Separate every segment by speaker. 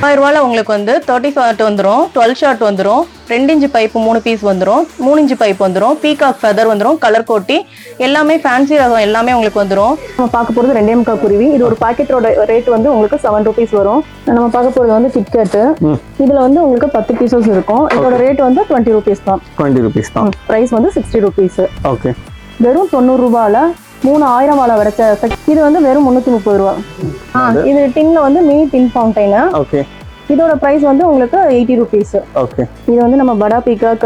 Speaker 1: ரூபாயில உங்களுக்கு வந்து 30 ஷார்ட் வந்துடும், 12 ஷார்ட் வந்துடும், 2 இன்ச் பைப் 3 பீஸ் வந்துடும், 3 இன்ச் பைப் வந்துடும், பீகாக் ஃபெதர் வந்துடும், கலர் கோட்டி எல்லாமே ஃபேன்சி ரகம் எல்லாமே உங்களுக்கு வந்துடும். நம்ம பார்க்க போகிறது 2 MK குருவி. இது ஒரு பாக்கெட்டோட ரேட் வந்து உங்களுக்கு 7 rupees வரும். நம்ம பார்க்க போகிறது வந்து கிட்கேட். இதுல வந்து உங்களுக்கு 10 பீசஸ் இருக்கும். இதோட ரேட் வந்து 20 rupees தான்.
Speaker 2: 20 rupees தான்.
Speaker 1: பிரைஸ் வந்து 60 rupees.
Speaker 2: ஓகே.
Speaker 1: வெறும் 90 ரூபாயில 3000 வாழை வரைச்ச இது வந்து வெறும் 330 ரூபா. இது டின்ல வந்து மினி டின் ஃபவுண்டைன்.
Speaker 2: ஓகே.
Speaker 1: இதோட பிரைஸ் வந்து உங்களுக்கு 80 rupees.
Speaker 2: ஓகே.
Speaker 1: இது வந்து நம்ம படா பீகாக்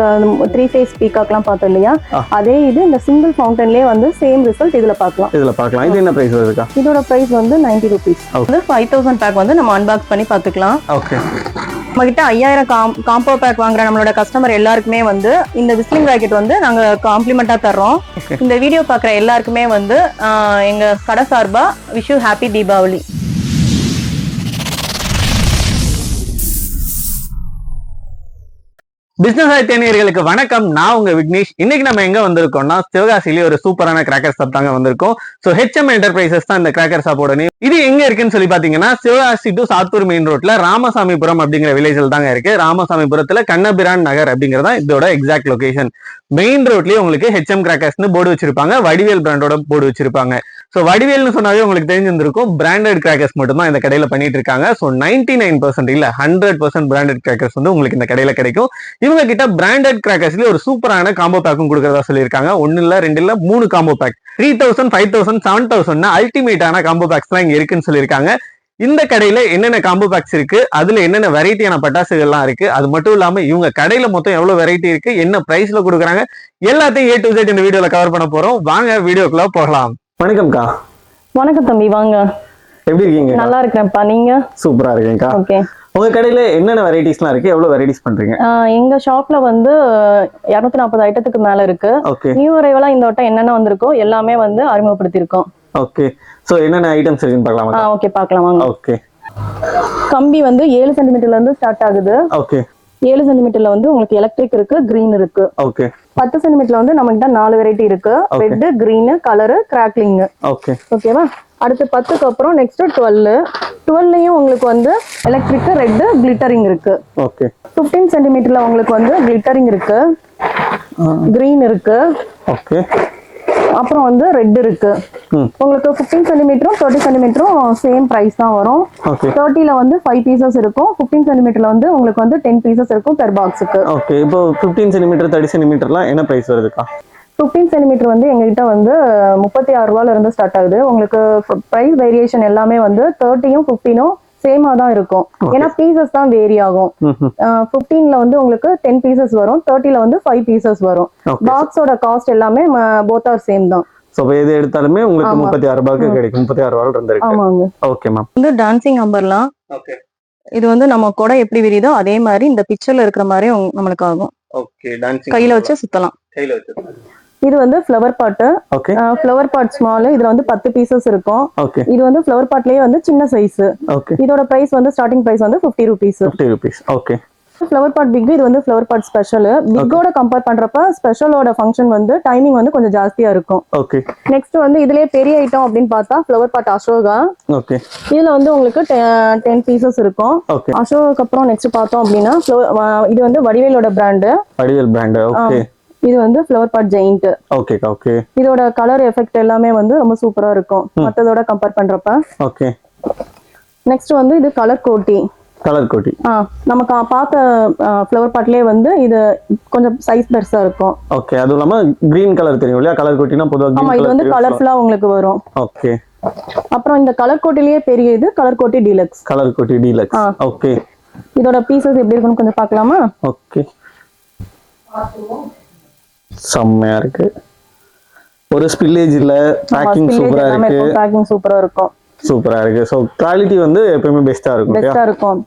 Speaker 1: 3 ஃபேஸ் பீகாக்லாம் பார்த்தோம் இல்லையா, அதே இது இந்த சிங்கிள் ஃபவுண்டன்லயே வந்து சேம் ரிசல்ட் இதுல பார்க்கலாம். இது என்ன பிரைஸ் வருதுக்கா? இதோட பிரைஸ் வந்து 90 rupees. வந்து 5000 பேக் வந்து நம்ம அன்பாக்ஸ் பண்ணி பார்த்துக்கலாம்.
Speaker 2: ஓகே.
Speaker 1: நம்ம கிட்ட 5000 காம்போ பேக் வாங்குற நம்மளோட கஸ்டமர் எல்லாருக்குமே வந்து இந்த விஸ்லிங் ராக்கெட் வந்து நாங்க காம்ப்ளிமெண்டா தர்றோம். இந்த வீடியோ பாக்குற எல்லாருக்குமே வந்து எங்க கடை சார்பா wish you happy Deepavali.
Speaker 2: Business ஐடியர்களுக்கு வணக்கம். நான் உங்க விக்னேஷ். இன்னைக்கு நம்ம எங்க வந்திருக்கோம்னா சிவகாசியிலேயே ஒரு சூப்பரான கிராக்கர் ஷாப் தாங்க வந்திருக்கோம். ஸோ HM என்டர்பிரைசஸ் தான் இந்த கிராக்கர் ஷாப்போட நேம். இது எங்க இருக்குன்னு சொல்லி பாத்தீங்கன்னா சிவகாசி டு சாத்தூர் மெயின் ரோட்ல ராமசாமிபுரம் அப்படிங்கிற வில்லேஜில் தாங்க இருக்கு. ராமசாமிபுரத்துல கண்ணபிரான் நகர் அப்படிங்கறதா இதோட எக்ஸாக்ட் லொகேஷன். மெயின் ரோட்லயே உங்களுக்கு HM கிராக்கர்ஸ்னு போர்டு வச்சிருப்பாங்க, வடிவேல் பிராண்டோட போர்டு வச்சிருப்பாங்க. ஸோ வடிவேல்னு சொன்னாவே உங்களுக்கு தெரிஞ்சிருக்கும், பிராண்டட் கிராக்கர்ஸ் மட்டும் தான் இந்த கடையில பண்ணிட்டு இருக்காங்க. ஸோ 99% இல்ல 100% பிராண்டட் கிராக்கர்ஸ் வந்து உங்களுக்கு இந்த கடையில கிடைக்கும். இவங்க கிட்ட பிராண்டட் கிராக்கர்ஸ்ல ஒரு சூப்பரான காம்போ பேக்கும் கொடுக்கறதா சொல்லியிருக்காங்க. 1 இல்ல 2 இல்ல 3 காம்போ பேக் 3000, 5000, 7000 அல்டிமேட்டான காம்போ பேக்ஸ் தான் இங்க இருக்குன்னு சொல்லியிருக்காங்க. இந்த கடையில என்னென்ன காம்போ பேக்ஸ் இருக்கு, அதுல என்னென்ன வெரைட்டியான பட்டாசுகள்லாம் இருக்கு, அது மட்டும் இல்லாம இவங்க கடையில மொத்தம் எவ்வளவு வெரைட்டி இருக்கு, என்ன பிரைஸ்ல கொடுக்குறாங்க, எல்லாத்தையும் A to Z இந்த வீடியோல கவர் பண்ண போறோம். வாங்க வீடியோக்குள்ள போகலாம். வணக்கம்க்கா.
Speaker 1: வணக்கம் தம்பி, வாங்க.
Speaker 2: எப்படி இருக்கீங்க?
Speaker 1: நல்லா இருக்கேன்ப்பா, நீங்க?
Speaker 2: சூப்பரா இருக்கேன்க்கா.
Speaker 1: ஓகே.
Speaker 2: உங்க கடையில என்னென்ன வெரைட்டிஸ்லாம் இருக்கு, எவ்வளவு வெரைட்டிஸ் பண்றீங்க?
Speaker 1: எங்க ஷாப்ல வந்து 240 ஐட்டத்துக்கு மேல இருக்கு. நியூ அரைவலா இந்த வட்டம் என்னென்ன வந்திருக்கோ எல்லாமே வந்து அறிமுகப்படுத்தியிருக்கோம்.
Speaker 2: ஓகே. சோ என்னென்ன ஐட்டம்ஸ் இருக்குன்னு பார்க்கலாமா?
Speaker 1: ஓகே, பார்க்கலாம் வாங்க.
Speaker 2: ஓகே.
Speaker 1: கம்பி வந்து 7 சென்டிமீட்டர்ல இருந்து ஸ்டார்ட் ஆகுது.
Speaker 2: ஓகே. 7
Speaker 1: சென்டிமீட்டர்ல வந்து உங்களுக்கு எலக்ட்ரிக் இருக்கு, கிரீன் இருக்கு.
Speaker 2: ஓகே.
Speaker 1: 10 சென்டிமீட்டர்ல வந்து நம்ம கிட்ட 4 வெரைட்டி இருக்கு, red, green, colour, crackling.
Speaker 2: Okay.
Speaker 1: ஓகேவா? அடுத்து 10க்கு அப்புறம் நெக்ஸ்ட் 12லயும் உங்களுக்கு வந்து எலக்ட்ரிக், ரெட், கிளிட்டரிங் இருக்கு.
Speaker 2: ஓகே. 15
Speaker 1: சென்டிமீட்டர்ல உங்களுக்கு வந்து கிளிட்டரிங் இருக்கு, கிரீன் இருக்கு.
Speaker 2: ஓகே.
Speaker 1: அப்புறம் வந்து ரெட் இருக்கு. உங்களுக்கு 15 சென்டிமீட்டரும் 30 சென்டிமீட்டரும் சேம் பிரைஸ் தான் வரும். 30ல வந்து 5 பீசஸ் இருக்கும், 15 சென்டிமீட்டர்ல வந்து உங்களுக்கு வந்து 10 பீசஸ் இருக்கும் பெர் பாக்ஸுக்கு.
Speaker 2: ஓகே. இப்போ 15 சென்டிமீட்டர் 30 சென்டிமீட்டர்லாம் என்ன பிரைஸ் வருதுக்கா?
Speaker 1: 15 சென்டிமீட்டர் வந்து எங்ககிட்ட வந்து 36 ரூபாயில இருந்து ஸ்டார்ட் ஆகுது. உங்களுக்கு பிரைஸ் வேரியேஷன் எல்லாமே வந்து 30யும் 15ம் சேமா தான் இருக்கும். ஏன்னா பீசஸ் தான் வேரி ஆகும். 15ல வந்து உங்களுக்கு 10 பீசஸ் வரும், 30ல வந்து 5 பீசஸ் வரும். பாக்ஸோட காஸ்ட் எல்லாமே போத் ஆர் சேம் தான். சோ
Speaker 2: எது எடுத்தாலுமே உங்களுக்கு 36 ரூபாய்க்கு கிடைக்கும். 36 ரூபாயில இருந்து இருக்கு.
Speaker 1: ஆமாங்க.
Speaker 2: Okay ma'am.
Speaker 1: வந்து டான்சிங் அம்பர்லாம். ஓகே. இது வந்து நம்ம கொடை எப்படி விரியுதோ அதே மாதிரி இந்த பிக்சர்ல இருக்கிற மாதிரி நம்மளுக்கு ஆகும்.
Speaker 2: ஓகே. டான்சிங்
Speaker 1: கையில வச்சு சுத்தலாம்.
Speaker 2: கையில வச்சு.
Speaker 1: இது வந்து flower pot. Okay. Flower pot small. இதுல வந்து 10 பீசஸ் இருக்கும்.
Speaker 2: ஓகே.
Speaker 1: இது வந்து ஃப்ளவர் பாட்லயே வந்து சின்ன சைஸ்.
Speaker 2: ஓகே.
Speaker 1: இதோட பிரைஸ் வந்து ஸ்டார்டிங் பிரைஸ் வந்து 50 rupees.
Speaker 2: 50 rupees. Okay.
Speaker 1: Flower pot big. இது வந்து ஃப்ளவர் பாட் ஸ்பெஷல். பிக்கோட கம்பேர் பண்றப்ப ஸ்பெஷலோட ஃபங்க்ஷன் வந்து டைமிங் வந்து கொஞ்சம் ஜாஸ்தியா இருக்கும்.
Speaker 2: ஓகே.
Speaker 1: நெக்ஸ்ட் வந்து இதுலயே பெரிய ஐட்டம் அப்படின்னு பார்த்தா ஃப்ளவர் பாட் அசோகா.
Speaker 2: ஓகே.
Speaker 1: இதுல வந்து உங்களுக்கு 10 பீசஸ் இருக்கும். அசோகாக்கு அப்புறம் நெக்ஸ்ட் பார்த்தோம் அப்படின்னா இது வந்து வடிவேலோட பிராண்ட்.
Speaker 2: வடிவேல் பிராண்ட். ஓகே.
Speaker 1: இது வந்து flower pot giant.
Speaker 2: Okay. Okay.
Speaker 1: இதோட கலர் எஃபெக்ட் எல்லாமே வந்து ரொம்ப சூப்பரா இருக்கும் மத்ததோட கம்பேர் பண்றப்ப.
Speaker 2: ஓகே.
Speaker 1: நெக்ஸ்ட் வந்து இது கலர் கோட்டி.
Speaker 2: கலர் கோட்டி.
Speaker 1: நமக்கு பார்த்த ஃப்ளவர் பாட்லயே வந்து இது கொஞ்சம் சைஸ் பெருசா இருக்கும்.
Speaker 2: ஓகே. அது இல்லாம கிரீன் கலர் தெரியும் இல்லையா? கலர் கோட்டினா பொதுவா
Speaker 1: ஆமா, இது வந்து கலர்ஃபுல்லா உங்களுக்கு வரும்.
Speaker 2: ஓகே.
Speaker 1: அப்புறம் இந்த கலர் கோட்டிலேயே பெரிய இது கலர் கோட்டி டீலக்ஸ்.
Speaker 2: கலர் கோட்டி டீலக்ஸ். ஓகே.
Speaker 1: இதோட பீசஸ் எப்படி இருக்குன்னு கொஞ்சம் பார்க்கலாமா?
Speaker 2: ஓகே. செம்மையா இருக்கு. ஒரு ஸ்பில்லேஜ் இல்ல, பேக்கிங் சூப்பரா இருக்கு.
Speaker 1: பேக்கிங் சூப்பரா இருக்கும்.
Speaker 2: சூப்பரா இருக்கு. சோ குவாலிட்டி வந்து எப்பவுமே பெஸ்டா இருக்கும்.
Speaker 1: பெஸ்டா இருக்கும்.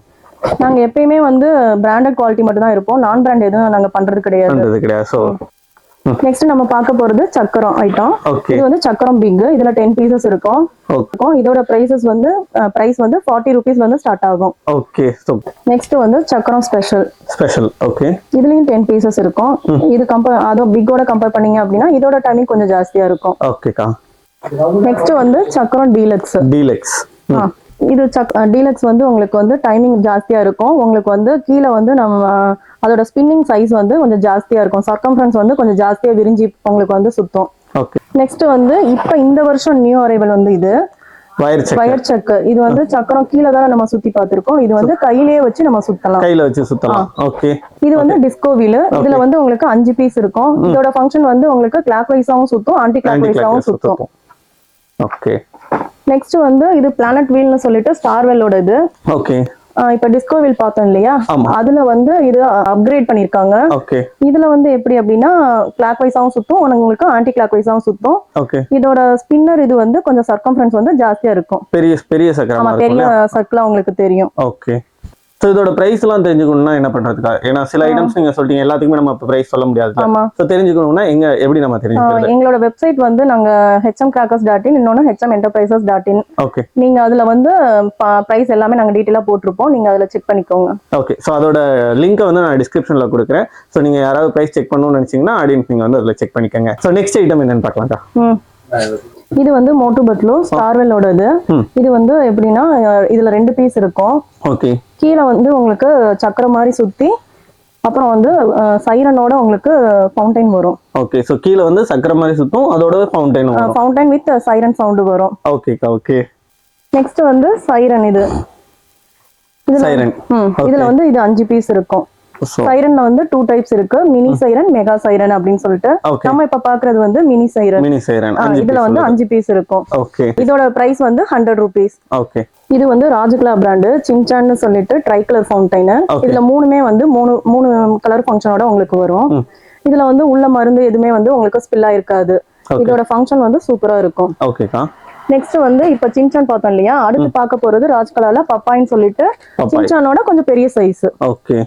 Speaker 1: நாங்க எப்பயுமே வந்து பிராண்டட் குவாலிட்டி மட்டும் தான் இருப்போம். நான் பிராண்ட் எதுவும் நாங்க பண்றது கிடையாது.
Speaker 2: சோ
Speaker 1: நெக்ஸ்ட் நம்ம பார்க்க போறது சக்கரம் ஐட்டம். இது வந்து சக்கரம் பிக். இதுல 10 பீசஸ் இருக்கும். இதோட பிரைஸ் வந்து 40 rupeesல இருந்து ஸ்டார்ட் ஆகும்.
Speaker 2: ஓகே. சோ
Speaker 1: நெக்ஸ்ட் வந்து சக்கரம் ஸ்பெஷல்.
Speaker 2: ஓகே.
Speaker 1: இதுலயும் 10 பீசஸ் இருக்கும். இது அதோ பிக்கோட கம்பேர் பண்ணீங்க அப்படின்னா இதோட டைமிங் கொஞ்சம் ஜாஸ்தியா இருக்கும்.
Speaker 2: ஓகேக்கா.
Speaker 1: நெக்ஸ்ட் வந்து சக்கரம் டீலக்ஸ். இது டீலக்ஸ் வந்து உங்களுக்கு வந்து டைமிங் ஜாஸ்தியா இருக்கும். உங்களுக்கு வந்து கீழே வந்து நம்ம அதோட ஸ்பின்னிங் சைஸ் வந்து கொஞ்சம் ஜாஸ்தியா இருக்கும். சர்க்கம்ஃபரன்ஸ் வந்து கொஞ்சம் ஜாஸ்தியா விரிஞ்சி உங்களுக்கு வந்து சுத்தும்.
Speaker 2: ஓகே.
Speaker 1: நெக்ஸ்ட் வந்து இப்போ இந்த வருஷம் நியூ அரைவல் வந்து இது வயர் செக். இது வந்து சக்கரம் கீழே தான் நம்ம சுத்தி பார்த்திருக்கோம். இது வந்து கையிலேயே வச்சு நம்ம சுத்தலாம்.
Speaker 2: கையில வச்சு சுத்தலாம். ஓகே. இது
Speaker 1: வந்து டிஸ்கோ வீல். இதுல வந்து உங்களுக்கு 5 பீஸ் இருக்கும். இதோட ஃபங்க்ஷன் வந்து உங்களுக்கு கிளாக் வைஸாவும் சுத்தும், ஆன்டி கிளாக் வைஸாவும் சுத்தும்.
Speaker 2: ஓகே.
Speaker 1: நெக்ஸ்ட் வந்து இது பிளானட் வீல்னு சொல்லிட்டு ஸ்டார்வெல்லோட இது.
Speaker 2: ஓகே.
Speaker 1: இப்ப டிஸ்கோ வீல் பார்த்தோம் இல்லையா, அதுல வந்து இது அப்கிரேட் பண்ணிருக்காங்க. இதுல வந்து எப்படி அப்படின்னா கிளாக் வைஸாவும் சுத்தும், உங்களுக்கு ஆன்டி கிளாக் வைஸாவும் சுத்தும். இதோட ஸ்பின்னர் இது வந்து கொஞ்சம் சர்க்கம்ஃபரன்ஸ் வந்து ஜாஸ்தியா இருக்கும். பெரிய சர்க்கிளா உங்களுக்கு தெரியும்.
Speaker 2: ஓகே. சோ இதோட பிரைஸ் எல்லாம் தெரிஞ்சுக்கணும்னா என்ன பண்றதுக்கா? ஏன்னா சில ஐட்டம்ஸ் நீங்க சொல்றீங்க, எல்லாத்துக்குமே நம்ம பிரைஸ் சொல்ல முடியாது. சோ தெரிஞ்சுக்கணும்னா எப்படி நம்ம தெரிஞ்சுக்கிறது?
Speaker 1: எங்களோட வெப்சைட் வந்து நாங்க hmcrackers.in, இன்னொன்னு hmenterprises.in.
Speaker 2: ஓகே.
Speaker 1: நீங்க அதுல வந்து பிரைஸ் எல்லாமே நாங்க டீடைலா போட்டுருப்போம், நீங்க அதுல செக் பண்ணிக்கோங்க.
Speaker 2: ஓகே. சோ அதோட லிங்க் வந்து நான் டிஸ்கிரிப்ஷன்ல கொடுக்குறேன். சோ நீங்க யாராவது பிரைஸ் செக் பண்ணணும்னு நினைச்சீங்கன்னா ஆடியன்ஸ் நீங்க வந்து அதுல செக் பண்ணிக்கோங்க. சோ நெக்ஸ்ட் ஐட்டம் என்னன்னு பார்க்கலாம்க்கா.
Speaker 1: இது வந்து மோட்டு பட்லோ ஸ்டார்வெல்லோட இது. இது வந்து எப்படின்னா இதுல 2 பீஸ் இருக்கும்.
Speaker 2: ஓகே.
Speaker 1: கீழே வந்து உங்களுக்கு சக்கரம் மாதிரி சுத்தி அப்புறம் வந்து சைரனோட உங்களுக்கு ஃபவுண்டைன் வரும்.
Speaker 2: ஓகே. சோ கீழே வந்து சக்கரம் மாதிரி சுத்தும், அதோட ஃபவுண்டைன் வரும்.
Speaker 1: ஃபவுண்டைன் வித் சைரன் சவுண்ட் வரும்.
Speaker 2: ஓகேக்கா. ஓகே.
Speaker 1: நெக்ஸ்ட் வந்து சைரன். இதுல வந்து இது 5 பீஸ் இருக்கும். சைரன்ல வந்து 2 டைப்ஸ் இருக்கு, மினி சைரன், மெகா சைரன் அப்படின்னு சொல்லிட்டு. நம்ம இப்ப பாக்குறது வந்து மினி சைரன். இதுல வந்து 5 பீஸ் இருக்கும். இதோட பிரைஸ் வந்து 100 rupees.
Speaker 2: ஓகே.
Speaker 1: இது வந்து ராஜ்கலா பிராண்ட் சின்சான்னு சொல்லிட்டு ட்ரை கலர் ஃபவுண்டைன். இதுல மூணுமே வந்து மூணு கலர் ஃபங்க்ஷனோட உங்களுக்கு வரும். இதுல வந்து உள்ள மருந்து எதுவுமே வந்து உங்களுக்கு ஸ்பில் ஆயிருக்காது. இதோட ஃபங்க்ஷன் வந்து சூப்பரா இருக்கும்.
Speaker 2: ஓகேக்கா.
Speaker 1: நெக்ஸ்ட் வந்து இப்ப சின்சான் பார்த்தோம் இல்லையா, அடுத்து பார்க்க போறது ராஜ்கலால பப்பாயின்னு சொல்லிட்டு சின்சானோட கொஞ்சம் பெரிய size.
Speaker 2: Okay.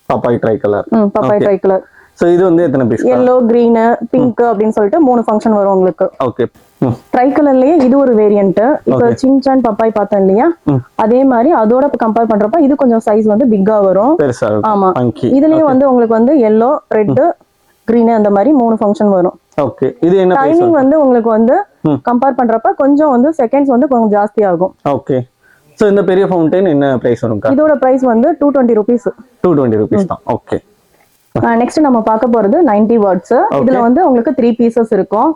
Speaker 2: Popeye tri colour.
Speaker 1: Popeye tri colour.
Speaker 2: So இது வந்து எத்தனை பீஸ்? yellow,
Speaker 1: green, pink அப்படினு சொல்லிட்டு 3 ஃபங்க்ஷன் வரும் உங்களுக்கு.
Speaker 2: ஓகே.
Speaker 1: ட்ரை கலர்லயே இது ஒரு வேரியன்ட். இப்போ சின்சான் பப்பாய் பார்த்தோம் இல்லையா, அதே மாதிரி அதோட கம்பேர் பண்றப்ப இது கொஞ்சம் சைஸ் வந்து பிக்கா வரும். ஆமா. இதுலயே வந்து உங்களுக்கு வந்து yellow, red, green அந்த மாதிரி 3 ஃபங்க்ஷன் வரும்.
Speaker 2: ஓகே. இது என்ன பிரைஸ்?
Speaker 1: டைமிங் வந்து உங்களுக்கு வந்து கம்பேர் பண்றப்ப கொஞ்சம் வந்து செகண்ட்ஸ் வந்து கொஞ்சம் ஜாஸ்தி ஆகும்.
Speaker 2: ஓகே. சோ இந்த பெரிய ஃபவுண்டைன் என்ன பிரைஸ் வரும்க்கா?
Speaker 1: இதோட பிரைஸ் வந்து 220 rupees.
Speaker 2: 220 rupees தான். ஓகே.
Speaker 1: நெக்ஸ்ட் நம்ம பார்க்க போறது 90 watts. இதுல வந்து உங்களுக்கு 3 பீசஸ் இருக்கும்.